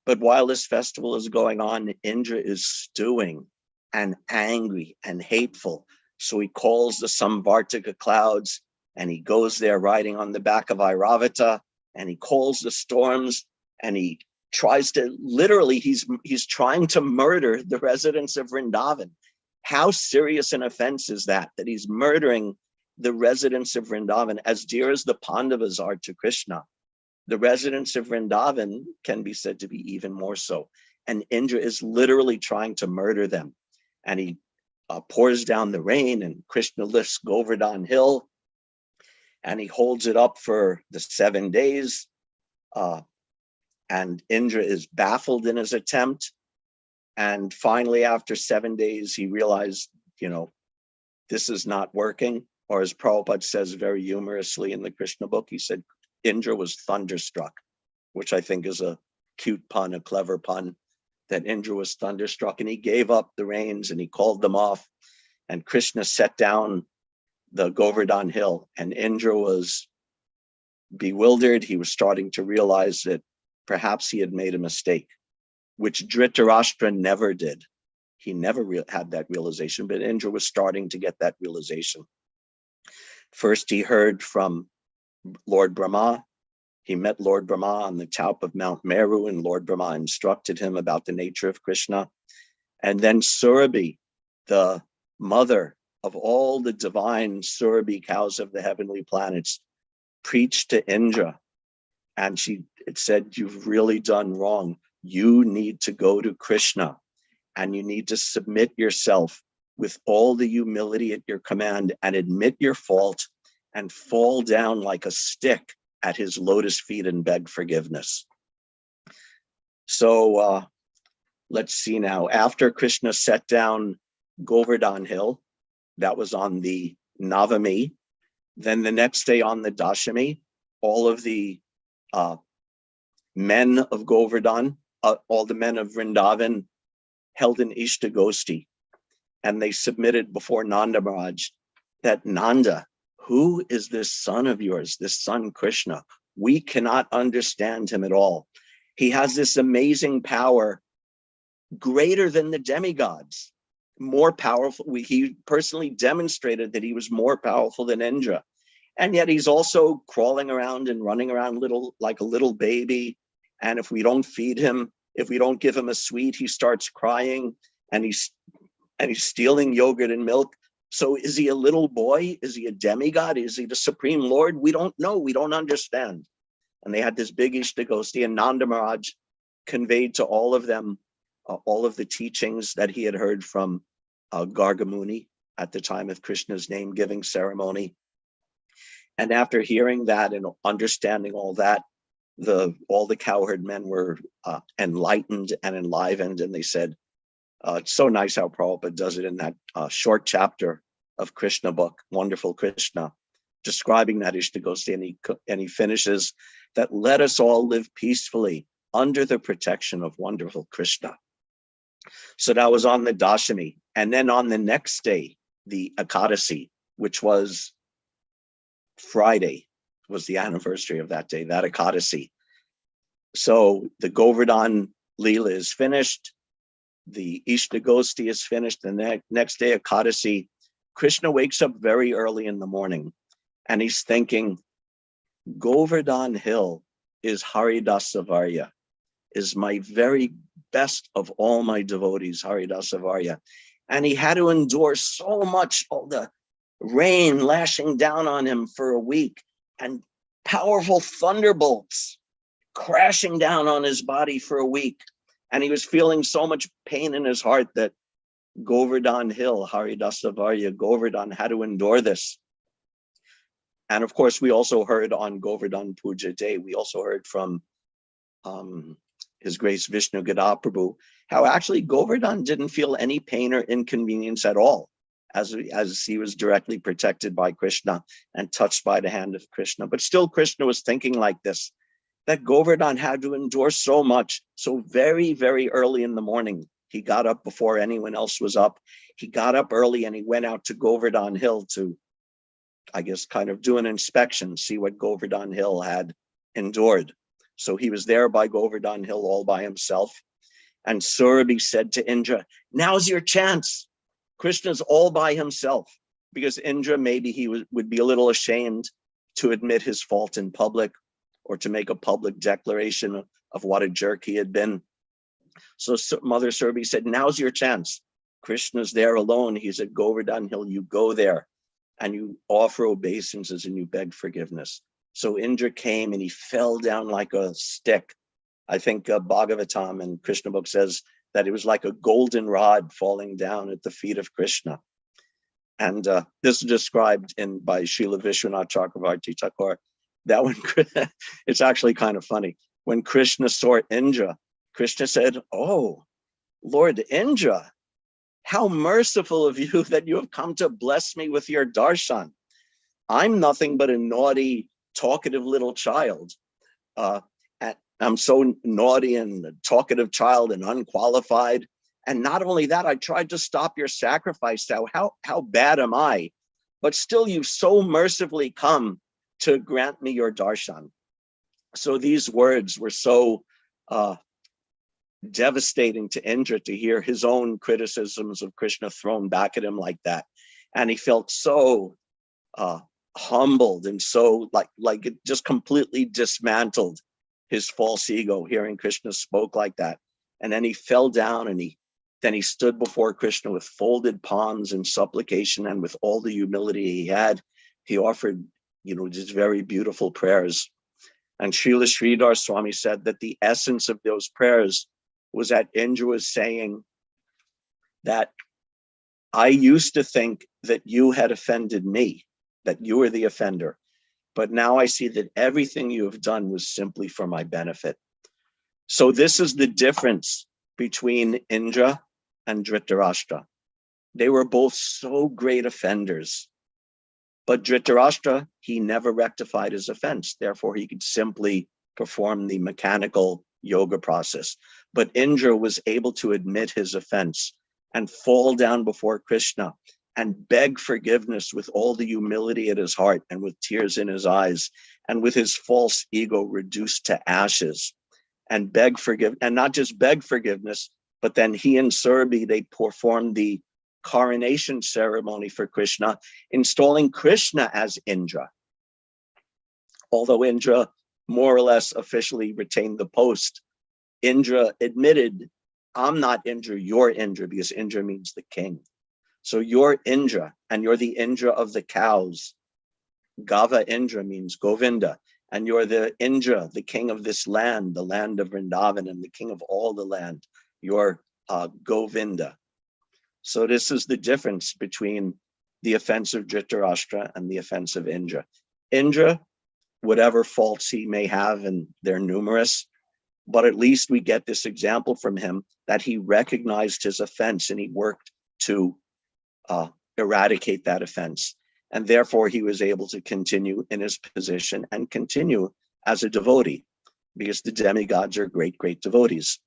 But while this festival is going on, Indra is stewing and angry and hateful. So he calls the Samvartika clouds, and he goes there riding on the back of Airavata, and he calls the storms, and he tries to, literally, he's trying to murder the residents of Vrindavan. How serious an offense is that he's murdering the residents of Vrindavan, as dear as the Pandavas are to Krishna? The residents of Vrindavan can be said to be even more so. And Indra is literally trying to murder them. And he pours down the rain, and Krishna lifts Govardhan Hill, and he holds it up for the 7 days. And Indra is baffled in his attempt. And finally, after 7 days, he realized, this is not working. Or as Prabhupada says very humorously in the Krishna book, he said, Indra was thunderstruck, which I think is a cute pun, a clever pun, that Indra was thunderstruck, and he gave up the reins and he called them off. And Krishna set down the Govardhan hill, and Indra was bewildered. He was starting to realize that perhaps he had made a mistake, which Dhritarashtra never did. He never had that realization, but Indra was starting to get that realization. First, he heard from Lord Brahma. He met Lord Brahma on the top of Mount Meru, and Lord Brahma instructed him about the nature of Krishna. And then Surabhi, the mother of all the divine Surabhi cows of the heavenly planets, preached to Indra. And it said, you've really done wrong. You need to go to Krishna, and you need to submit yourself with all the humility at your command and admit your fault and fall down like a stick at his lotus feet and beg forgiveness. So let's see now. After Krishna set down Govardhan Hill, that was on the Navami. Then the next day on the Dashami, all of the men of Govardhan, all the men of Vrindavan held an Ishtagosti, and they submitted before Nanda Maharaj that Nanda, who is this son of yours, this son Krishna? We cannot understand him at all. He has this amazing power, greater than the demigods, more powerful. He personally demonstrated that he was more powerful than Indra. And yet he's also crawling around and running around like a little baby. And if we don't feed him, if we don't give him a sweet, he starts crying, and he's stealing yogurt and milk. So is he a little boy? Is he a demigod? Is he the Supreme Lord? We don't know. We don't understand. And they had this big Ishtagosti, and Nanda Maharaj conveyed to all of them all of the teachings that he had heard from Gargamuni at the time of Krishna's name giving ceremony. And after hearing that and understanding all that, all the cowherd men were enlightened and enlivened, and they said, it's so nice how Prabhupada does it in that short chapter of Krishna book, Wonderful Krishna, describing that Ishtagosti, and he finishes that, let us all live peacefully under the protection of wonderful Krishna. So that was on the Dashami. And then on the next day, the Ekadasi, which was Friday, was the anniversary of that day, that Ekadasi. So the Govardhan Leela is finished. The Ishtagosti is finished. And the next day, Ekadasi, Krishna wakes up very early in the morning, and he's thinking, Govardhan Hill is Haridasa Varya, is my very best of all my devotees, Haridasa Varya. And he had to endure so much, all the rain lashing down on him for a week, and powerful thunderbolts crashing down on his body for a week. And he was feeling so much pain in his heart that Govardhan Hill, Haridasa Varya, Govardhan, had to endure this. And of course, we also heard on Govardhan Puja Day, we also heard from His Grace Vishnu Gadaprabhu, how actually Govardhan didn't feel any pain or inconvenience at all, as he was directly protected by Krishna and touched by the hand of Krishna. But still, Krishna was thinking like this, that Govardhan had to endure so much. So very, very early in the morning, he got up before anyone else was up. He got up early and he went out to Govardhan Hill to, I guess, kind of do an inspection, see what Govardhan Hill had endured. So he was there by Govardhan Hill all by himself. And Surabhi said to Indra, now's your chance. Krishna's all by himself, because Indra, maybe he would be a little ashamed to admit his fault in public, or to make a public declaration of what a jerk he had been. So Mother Surabhi said, now's your chance. Krishna's there alone. He's at Govardhan Hill. You go there and you offer obeisances and you beg forgiveness. So Indra came and he fell down like a stick. I think Bhagavatam and Krishna book says that it was like a golden rod falling down at the feet of Krishna. And this is described by Srila Vishwanath Chakravarti Thakur. That when it's actually kind of funny. When Krishna saw Indra, Krishna said, oh, Lord Indra, how merciful of you that you have come to bless me with your darshan. I'm nothing but a naughty, talkative little child. I'm so naughty and a talkative child and unqualified. And not only that, I tried to stop your sacrifice. How bad am I? But still, you've so mercifully come to grant me your darshan. So these words were so devastating to Indra to hear his own criticisms of Krishna thrown back at him like that. And he felt so humbled and so like it just completely dismantled his false ego hearing Krishna spoke like that. And then he fell down and then he stood before Krishna with folded palms in supplication, and with all the humility he had, he offered, just very beautiful prayers. And Srila Sridhar Swami said that the essence of those prayers was that Indra was saying that I used to think that you had offended me, that you were the offender. But now I see that everything you have done was simply for my benefit. So this is the difference between Indra and Dhritarashtra. They were both so great offenders. But Dhritarashtra, he never rectified his offense. Therefore, he could simply perform the mechanical yoga process. But Indra was able to admit his offense and fall down before Krishna and beg forgiveness with all the humility at his heart and with tears in his eyes and with his false ego reduced to ashes, and beg forgiveness, and not just beg forgiveness, but then he and Surabhi, they performed the coronation ceremony for Krishna, installing Krishna as Indra. Although Indra more or less officially retained the post, Indra admitted, I'm not Indra, you're Indra, because Indra means the king. So you're Indra, and you're the Indra of the cows. Gava Indra means Govinda, and you're the Indra, the king of this land, the land of Vrindavan, and the king of all the land. You're Govinda. So this is the difference between the offense of Dhritarashtra and the offense of Indra. Indra, whatever faults he may have, and they're numerous, but at least we get this example from him that he recognized his offense and he worked to eradicate that offense. And therefore he was able to continue in his position and continue as a devotee, because the demigods are great, great devotees.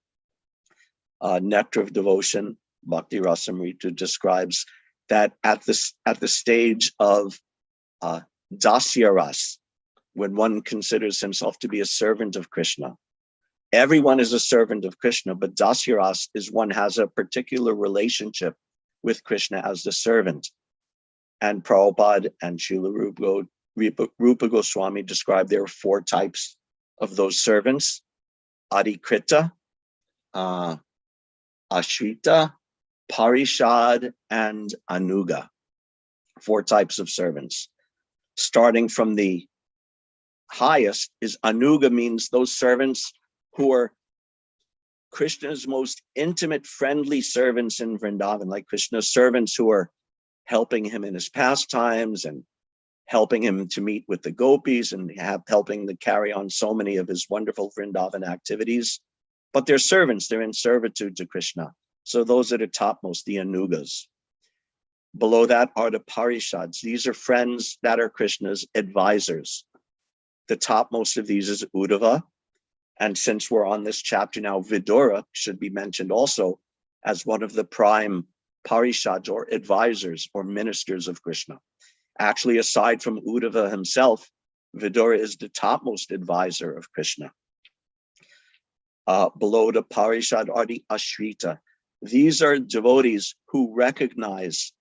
Nectar of Devotion, Bhakti Rasamrita describes that at the stage of Dasya Ras, when one considers himself to be a servant of Krishna, everyone is a servant of Krishna, but Dasya Ras is one has a particular relationship with Krishna as the servant. And Prabhupada and Srila Rupa Goswami described there are 4 types of those servants: Adhikrita, Ashrita, Parishad, and Anuga. 4 types of servants. Starting from the highest is Anuga, means those servants who are Krishna's most intimate, friendly servants in Vrindavan, like Krishna's servants who are helping him in his pastimes and helping him to meet with the gopis and helping to carry on so many of his wonderful Vrindavan activities. But they're servants, they're in servitude to Krishna. So those are the topmost, the Anugas. Below that are the Parishads. These are friends that are Krishna's advisors. The topmost of these is Uddhava. And since we're on this chapter now, Vidura should be mentioned also as one of the prime Parishads, or advisors or ministers of Krishna. Actually, aside from Uddhava himself, Vidura is the topmost advisor of Krishna. Below the Parishad are the Ashrita. These are devotees who recognize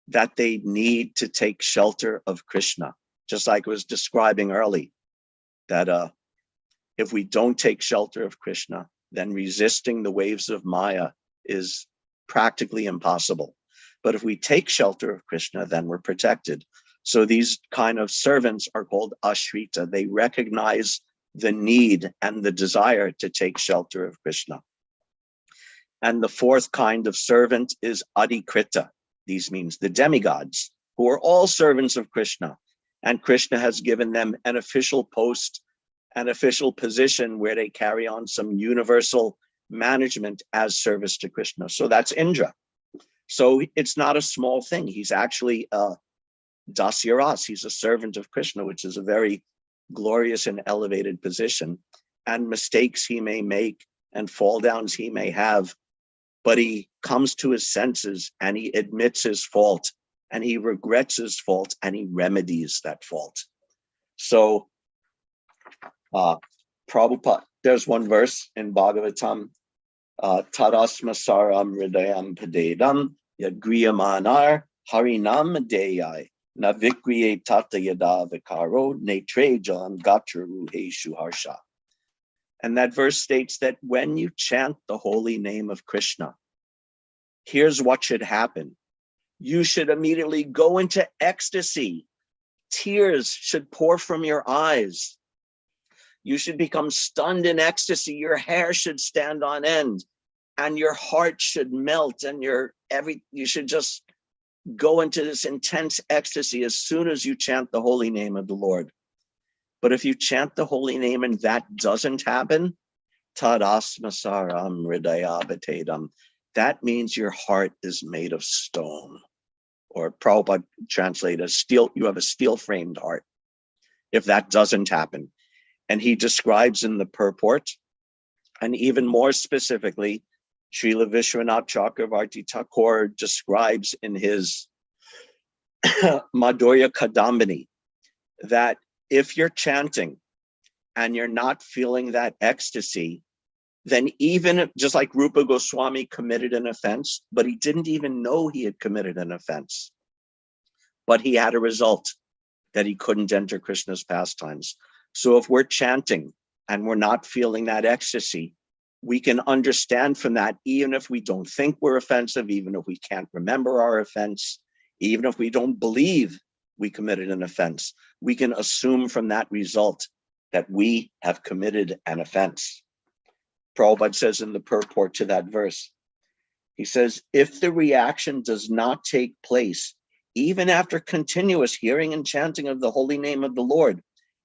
that they need to take shelter of Krishna. Just like I was describing early, that if we don't take shelter of Krishna, then resisting the waves of Maya is practically impossible. But if we take shelter of Krishna, then we're protected. So these kind of servants are called Ashrita. They recognize the need and the desire to take shelter of Krishna. And the 4th kind of servant is Adhikrita. These means the demigods, who are all servants of Krishna. And Krishna has given them an official post, an official position where they carry on some universal management as service to Krishna. So that's Indra. So it's not a small thing. He's actually a Dasyaras. He's a servant of Krishna, which is a very glorious and elevated position. And mistakes he may make and fall downs he may have, but he comes to his senses and he admits his fault and he regrets his fault and he remedies that fault. So Prabhupada, there's one verse in Bhagavatam, Tarasmasaram Hridayam Padedam Yagriyamanar Harinam Deyai Navikriye Tata Yada Vikaro Netre Jam Gatru Heshu Harsha. And that verse states that when you chant the holy name of Krishna, here's what should happen. You should immediately go into ecstasy. Tears should pour from your eyes. You should become stunned in ecstasy. Your hair should stand on end and your heart should melt and you should just go into this intense ecstasy as soon as you chant the holy name of the Lord. But if you chant the holy name and that doesn't happen, tadasmasaram hridayabhatedam, that means your heart is made of stone. Or Prabhupada translate as steel, you have a steel-framed heart. If that doesn't happen. And he describes in the purport, and even more specifically, Srila Vishwanath Chakravarti Thakur describes in his Madhurya Kadambini that if you're chanting and you're not feeling that ecstasy, then even just like Rupa Goswami committed an offense, but he didn't even know he had committed an offense, but he had a result that he couldn't enter Krishna's pastimes. So if we're chanting and we're not feeling that ecstasy, we can understand from that, even if we don't think we're offensive, even if we can't remember our offense, even if we don't believe we committed an offense, we can assume from that result that we have committed an offense. Prabhupada says in the purport to that verse, he says, if the reaction does not take place, even after continuous hearing and chanting of the holy name of the Lord,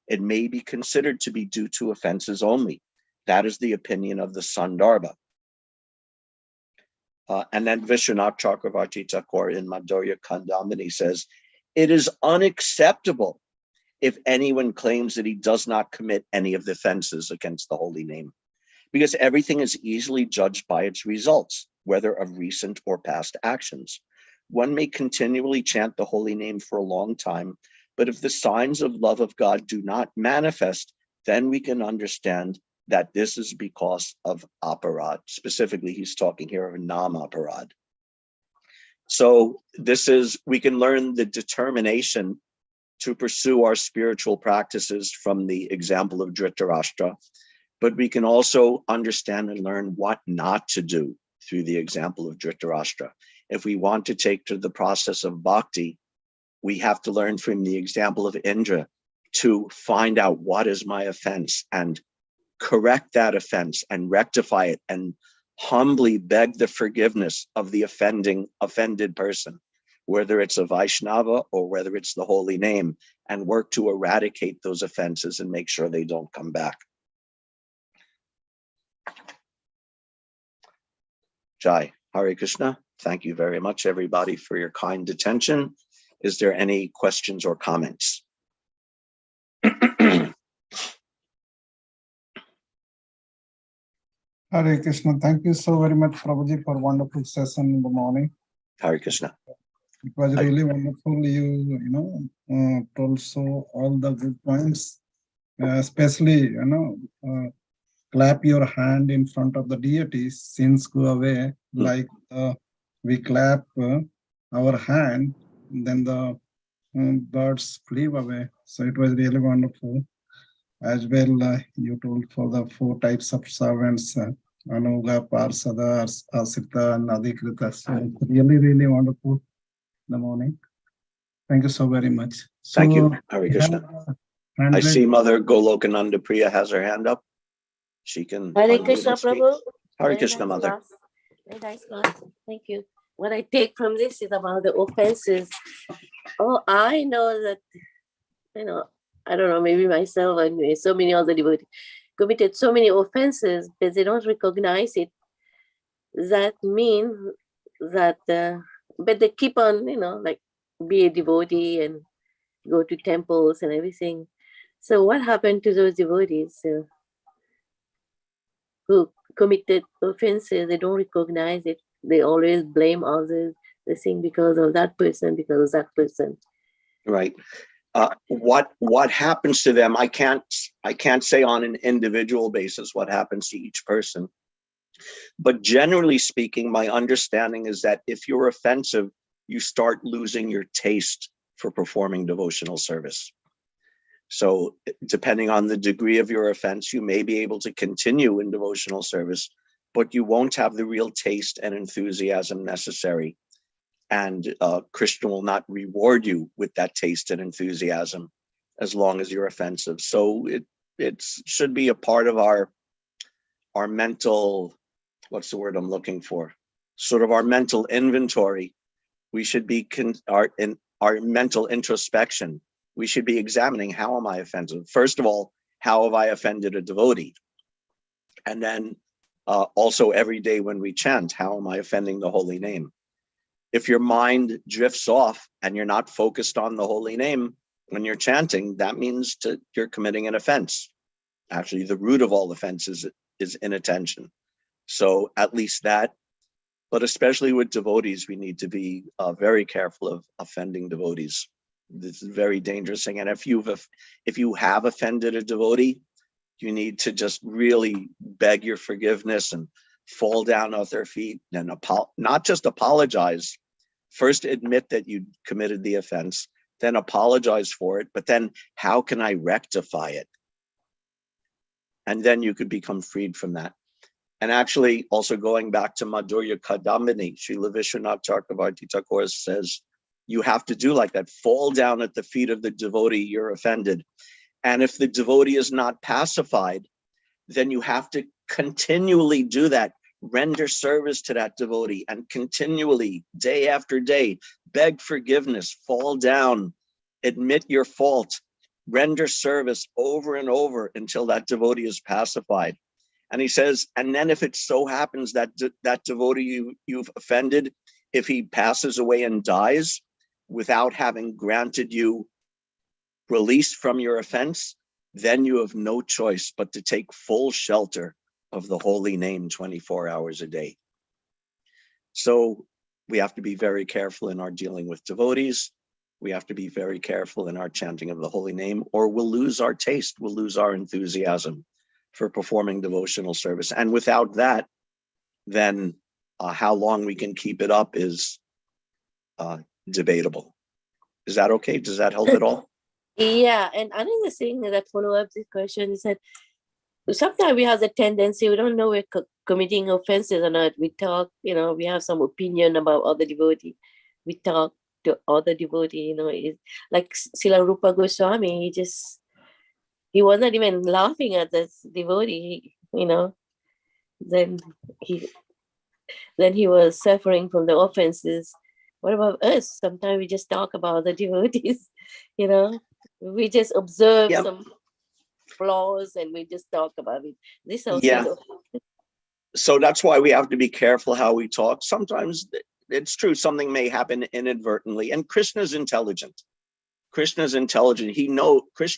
it may be considered to be due to offenses only. That is the opinion of the Sandarbha. And then Vishwanath Chakravarti Thakur in Madhurya Kadambini says, it is unacceptable if anyone claims that he does not commit any of the offenses against the holy name, because everything is easily judged by its results, whether of recent or past actions. One may continually chant the holy name for a long time, but if the signs of love of God do not manifest, then we can understand that this is because of aparad. Specifically, he's talking here of nam aparad. So we can learn the determination to pursue our spiritual practices from the example of Dhritarashtra, but we can also understand and learn what not to do through the example of Dhritarashtra. If we want to take to the process of bhakti, we have to learn from the example of Indra to find out what is my offense and correct that offense and rectify it and humbly beg the forgiveness of the offended person, whether it's a Vaishnava or whether it's the holy name, and work to eradicate those offenses and make sure they don't come back. Jai, Hare Krishna. Thank you very much, everybody, for your kind attention. Is there any questions or comments? Hare Krishna. Thank you so very much, Prabhuji, for wonderful session in the morning. Hare Krishna. It was really wonderful. You told so all the good points, especially, clap your hand in front of the deities, sins go away. Like we clap our hand, then the birds flee away. So it was really wonderful. As well, you told for the 4 types of servants, Anuga, Parsada, Asita, and Adhikrita. So really, really wonderful in the morning. Thank you so very much. So Thank you, Hare Krishna. I see Mother Golokananda Priya has her hand up. She can. Hare Krishna, Prabhu. Hare Krishna, Mother. Very nice class. Thank you. What I take from this is about the offenses. Oh, I know that, I don't know, maybe myself and so many other devotees committed so many offenses, but they don't recognize it. That mean that, but they keep on, like be a devotee and go to temples and everything. So what happened to those devotees who committed offenses? They don't recognize it. They always blame others. They think because of that person, because of that person. Right. What happens to them? I can't say on an individual basis what happens to each person. But generally speaking, my understanding is that if you're offensive, you start losing your taste for performing devotional service. So depending on the degree of your offense, you may be able to continue in devotional service, but you won't have the real taste and enthusiasm necessary. And Krishna will not reward you with that taste and enthusiasm as long as you're offensive. So it should be a part of our mental, what's the word I'm looking for? Sort of our mental inventory. We should be in our mental introspection. We should be examining, how am I offensive? First of all, how have I offended a devotee? And then also every day when we chant, how am I offending the holy name? If your mind drifts off and you're not focused on the holy name when you're chanting, that means you're committing an offense. Actually, the root of all offenses is inattention. So at least that, but especially with devotees, we need to be very careful of offending devotees. This is a very dangerous thing. And if you have offended a devotee, you need to just really beg your forgiveness and fall down at their feet and not just apologize. First, admit that you committed the offense, then apologize for it. But then, how can I rectify it? And then you could become freed from that. And actually, also going back to Madhurya Kadambini, Srila Vishwanath Chakravarti Thakur says, you have to do like that. Fall down at the feet of the devotee you're offended. And if the devotee is not pacified, then you have to continually do that. Render service to that devotee and continually, day after day, beg forgiveness, fall down, admit your fault, render service over and over until that devotee is pacified. And he says, and then if it so happens that that devotee you've offended, if he passes away and dies without having granted you release from your offense, then you have no choice but to take full shelter of the holy name 24 hours a day. So we have to be very careful in our dealing with devotees. We have to be very careful in our chanting of the holy name, or we'll lose our taste, we'll lose our enthusiasm for performing devotional service. And without that, then how long we can keep it up is debatable. Is that okay? Does that help at all? Yeah, and another thing that follow up this question is that sometimes we have the tendency, we don't know we're committing offenses or not. We talk, we have some opinion about other devotee. We talk to other devotee, like Srila Rupa Goswami, he was not even laughing at this devotee, then he was suffering from the offenses. What about us? Sometimes we just talk about the devotees, we just observe some flaws and we just talk about it. This also. So that's why we have to be careful how we talk. Sometimes it's true, something may happen inadvertently, and Krishna's intelligent. Krishna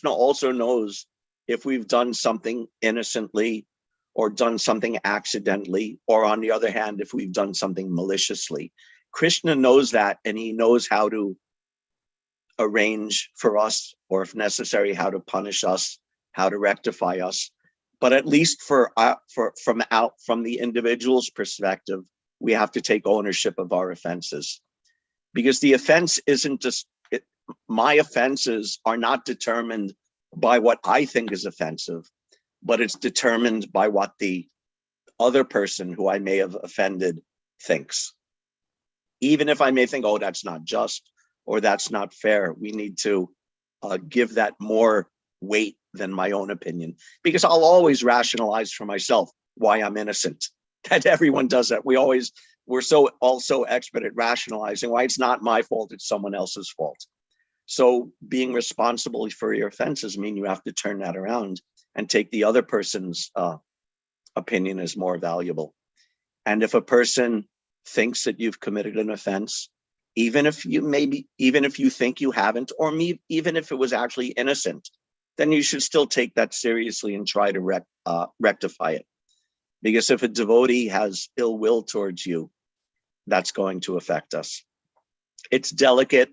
also knows if we've done something innocently or done something accidentally, or on the other hand, if we've done something maliciously. Krishna knows that, and he knows how to arrange for us, or if necessary, how to punish us, how to rectify us. But at least from the individual's perspective, we have to take ownership of our offenses, because the offense isn't just my offenses are not determined by what I think is offensive, but it's determined by what the other person who I may have offended thinks. Even if I may think, oh, that's not just, or that's not fair, we need to give that more weight than my own opinion, because I'll always rationalize for myself why I'm innocent. That everyone does that. We're so also expert at rationalizing why it's not my fault, it's someone else's fault. So being responsible for your offenses mean you have to turn that around and take the other person's opinion as more valuable. And if a person thinks that you've committed an offense, even if you think you haven't, or even if it was actually innocent, then you should still take that seriously and try to rectify it. Because if a devotee has ill will towards you, that's going to affect us. It's delicate,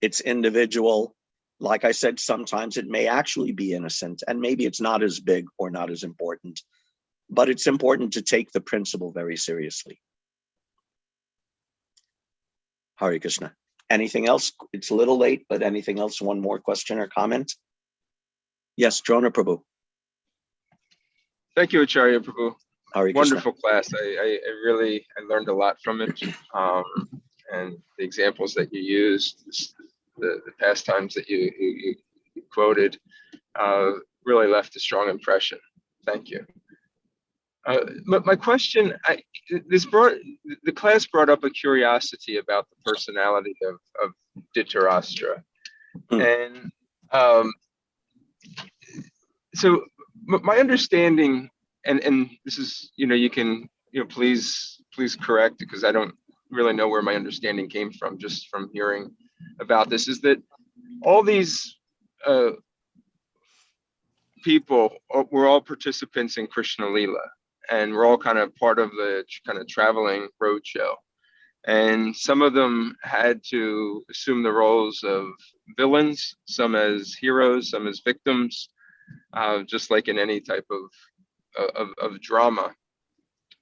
it's individual. Like I said, sometimes it may actually be innocent, and maybe it's not as big or not as important, but it's important to take the principle very seriously. Hare Krishna. Anything else? It's a little late, but anything else? One more question or comment? Yes, Drona Prabhu. Thank you, Acharya Prabhu. Hare Krishna. Wonderful class. I really learned a lot from it. And the examples that you used, the pastimes that you quoted, really left a strong impression. Thank you. But my question, the class brought up a curiosity about the personality of Dhritarashtra. And so my understanding, and this is, you can, please correct, because I don't really know where my understanding came from, just from hearing about this, is that all these people were all participants in Krishna Lila, and we're all kind of part of the kind of traveling roadshow. And some of them had to assume the roles of villains, some as heroes, some as victims, just like in any type of drama.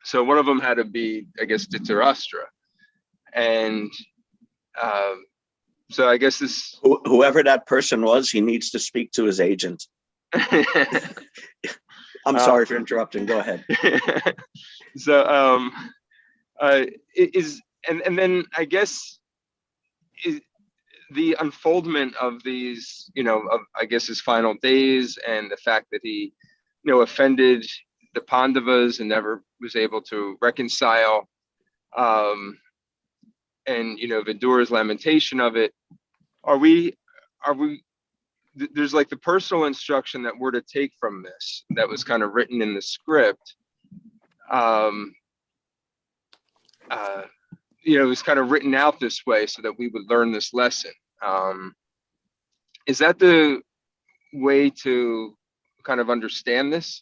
So one of them had to be, I guess, Dhritarashtra. And so I guess this... Whoever that person was, he needs to speak to his agent. I'm sorry for interrupting. Go ahead. So and then I guess the unfoldment of these, of I guess his final days, and the fact that he, offended the Pandavas and never was able to reconcile, and Vidura's lamentation of it. Are we? There's like the personal instruction that we're to take from this, that was kind of written in the script. It was kind of written out this way so that we would learn this lesson. Is that the way to kind of understand this?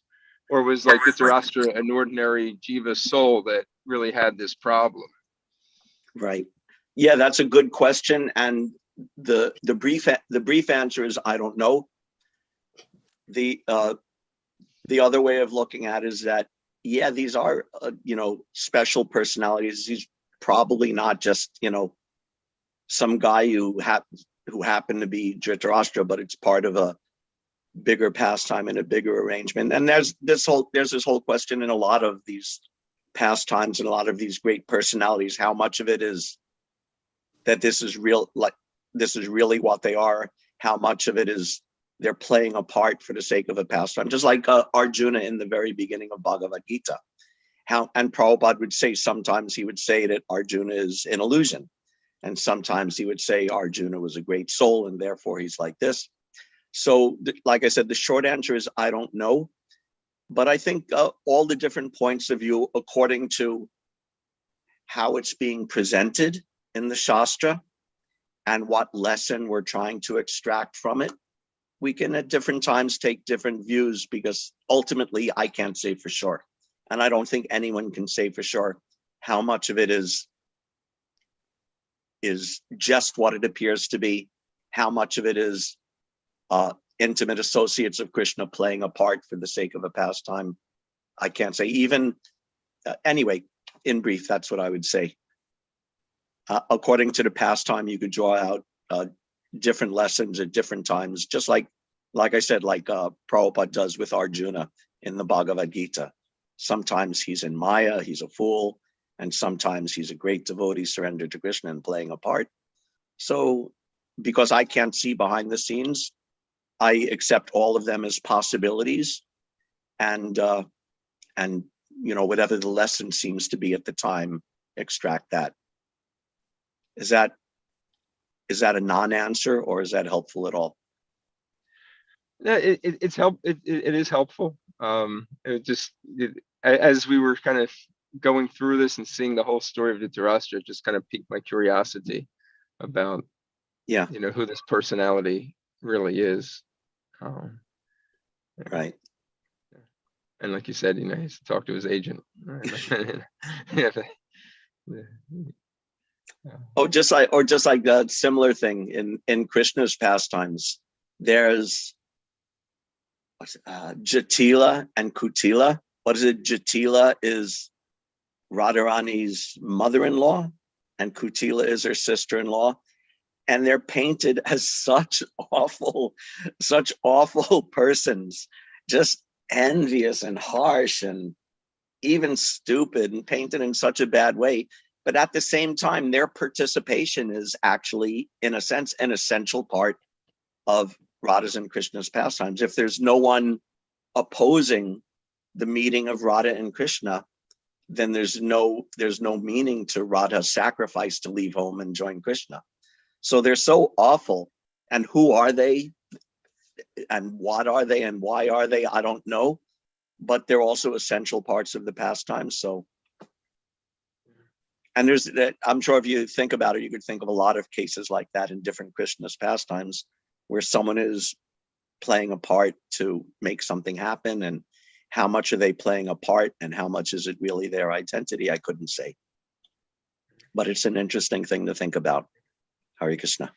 Or was like Dhritarashtra an ordinary jiva soul that really had this problem? Right. Yeah, that's a good question. And the brief answer is I don't know. The other way of looking at it is that, yeah, these are special personalities. He's probably not just some guy who happened to be Dhritarashtra, but it's part of a bigger pastime and a bigger arrangement. And there's this whole question in a lot of these pastimes and a lot of these great personalities, how much of it is that this is real, like this is really what they are, how much of it is they're playing a part for the sake of a pastime, just like Arjuna in the very beginning of Bhagavad Gita. And Prabhupada would say, sometimes he would say that Arjuna is an illusion, and sometimes he would say Arjuna was a great soul and therefore he's like this. So like I said, the short answer is I don't know, but I think all the different points of view, according to how it's being presented in the Shastra and what lesson we're trying to extract from it, we can at different times take different views, because ultimately I can't say for sure. And I don't think anyone can say for sure how much of it is just what it appears to be, how much of it is intimate associates of Krishna playing a part for the sake of a pastime. I can't say. Even anyway, in brief, that's what I would say. According to the pastime, you could draw out different lessons at different times, just like I said, like Prabhupada does with Arjuna in the Bhagavad Gita. Sometimes he's in Maya, he's a fool, and sometimes he's a great devotee surrendered to Krishna and playing a part. So because I can't see behind the scenes, I accept all of them as possibilities, and whatever the lesson seems to be at the time, extract that. Is that a non-answer, or is that helpful at all? Yeah, it is helpful. As we were kind of going through this and seeing the whole story of Dhritarashtra, it just kind of piqued my curiosity about, Yeah, who this personality really is. Um, right. and like you said, he has to talk to his agent. Yeah, Oh, just like a similar thing in Krishna's pastimes. There's Jatila and Kutila. What is it? Jatila is Radharani's mother-in-law, and Kutila is her sister-in-law, and they're painted as such awful persons, just envious and harsh and even stupid, and painted in such a bad way. But at the same time, their participation is actually, in a sense, an essential part of Radha's and Krishna's pastimes. If there's no one opposing the meeting of Radha and Krishna, then there's no meaning to Radha's sacrifice to leave home and join Krishna. So they're so awful. And who are they? And what are they? And why are they? I don't know. But they're also essential parts of the pastime. So, and there's that, I'm sure if you think about it, you could think of a lot of cases like that in different Krishna's pastimes, where someone is playing a part to make something happen, and how much are they playing a part and how much is it really their identity? I couldn't say, but it's an interesting thing to think about. Hare Krishna.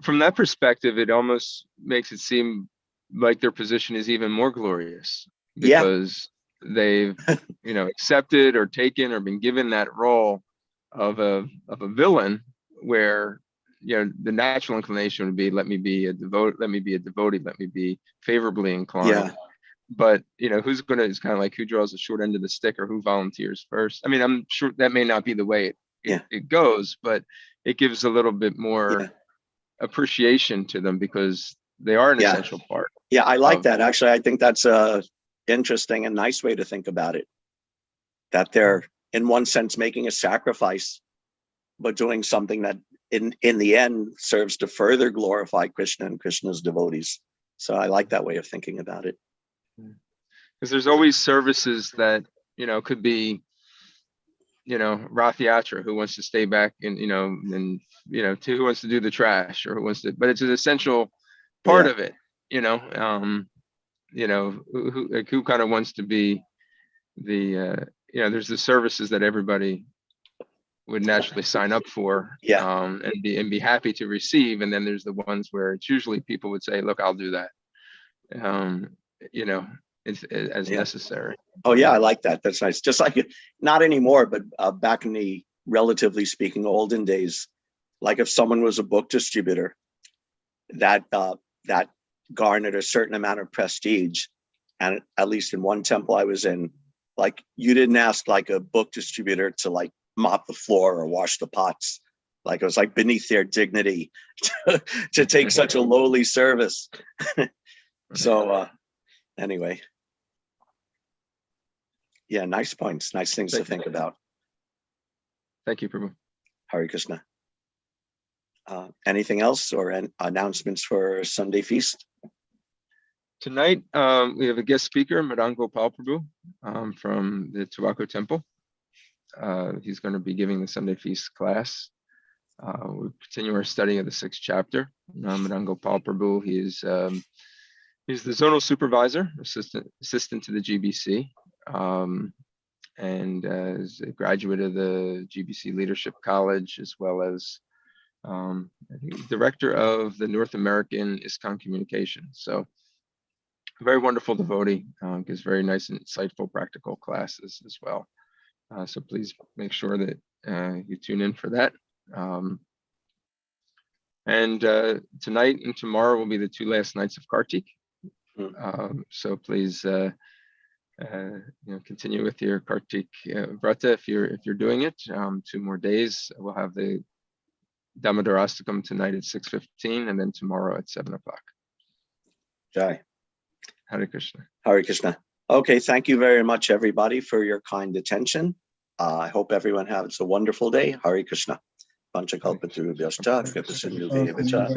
From that perspective, it almost makes it seem like their position is even more glorious, because they've accepted or taken or been given that role of a villain, where the natural inclination would be, let me be a devotee, let me be favorably inclined. But who's gonna, it's kind of like who draws the short end of the stick, or who volunteers first. I mean, I'm sure that may not be the way it goes, but it gives a little bit more appreciation to them, because they are an essential part. Yeah, I like that. Actually, I think that's a interesting and nice way to think about it. That they're, in one sense, making a sacrifice, but doing something that in the end serves to further glorify Krishna and Krishna's devotees. So I like that way of thinking about it. Because there's always services that, could be, Rath Yatra, who wants to stay back and, who wants to do the trash, or who wants to, but it's an essential part of it, who kind of wants to be the, there's the services that everybody would naturally sign up for, and be happy to receive. And then there's the ones where it's usually people would say, look, I'll do that. It's as necessary. Oh yeah, I like that. That's nice. Just like, not anymore, but back in the, relatively speaking, olden days, like if someone was a book distributor, that garnered a certain amount of prestige. And at least in one temple I was in, like, you didn't ask like a book distributor to like mop the floor or wash the pots. Like, it was like beneath their dignity to take such a lowly service. So anyway. Yeah, nice points, nice things to think about. Thank you, Prabhu. Hare Krishna. Anything else, or announcements for Sunday feast? Tonight, we have a guest speaker, Madan Gopal Prabhu, from the Tobacco Temple. He's going to be giving the Sunday feast class. We continue our study of the 6th chapter. Madan Gopal Prabhu, he's the zonal supervisor, assistant to the GBC, and is a graduate of the GBC Leadership College, as well as I think director of the North American ISKCON Communication. So a very wonderful devotee, gives very nice and insightful practical classes as well. So please make sure that you tune in for that. And tonight and tomorrow will be the 2 last nights of Kartik. So please continue with your Kartik Vrata if you're doing it. 2 more days. We'll have the Damodarastakam tonight at 6:15, and then tomorrow at 7 o'clock. Jai. Hare Krishna. Hare Krishna. Okay, thank you very much, everybody, for your kind attention. I hope everyone has a wonderful day. Hare Krishna. Panchakalpatarubhyascha, Kripasinubheva cha,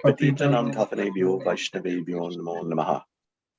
Patitanam Pavanebhyo Vaishnavebhyo Namo Namaha.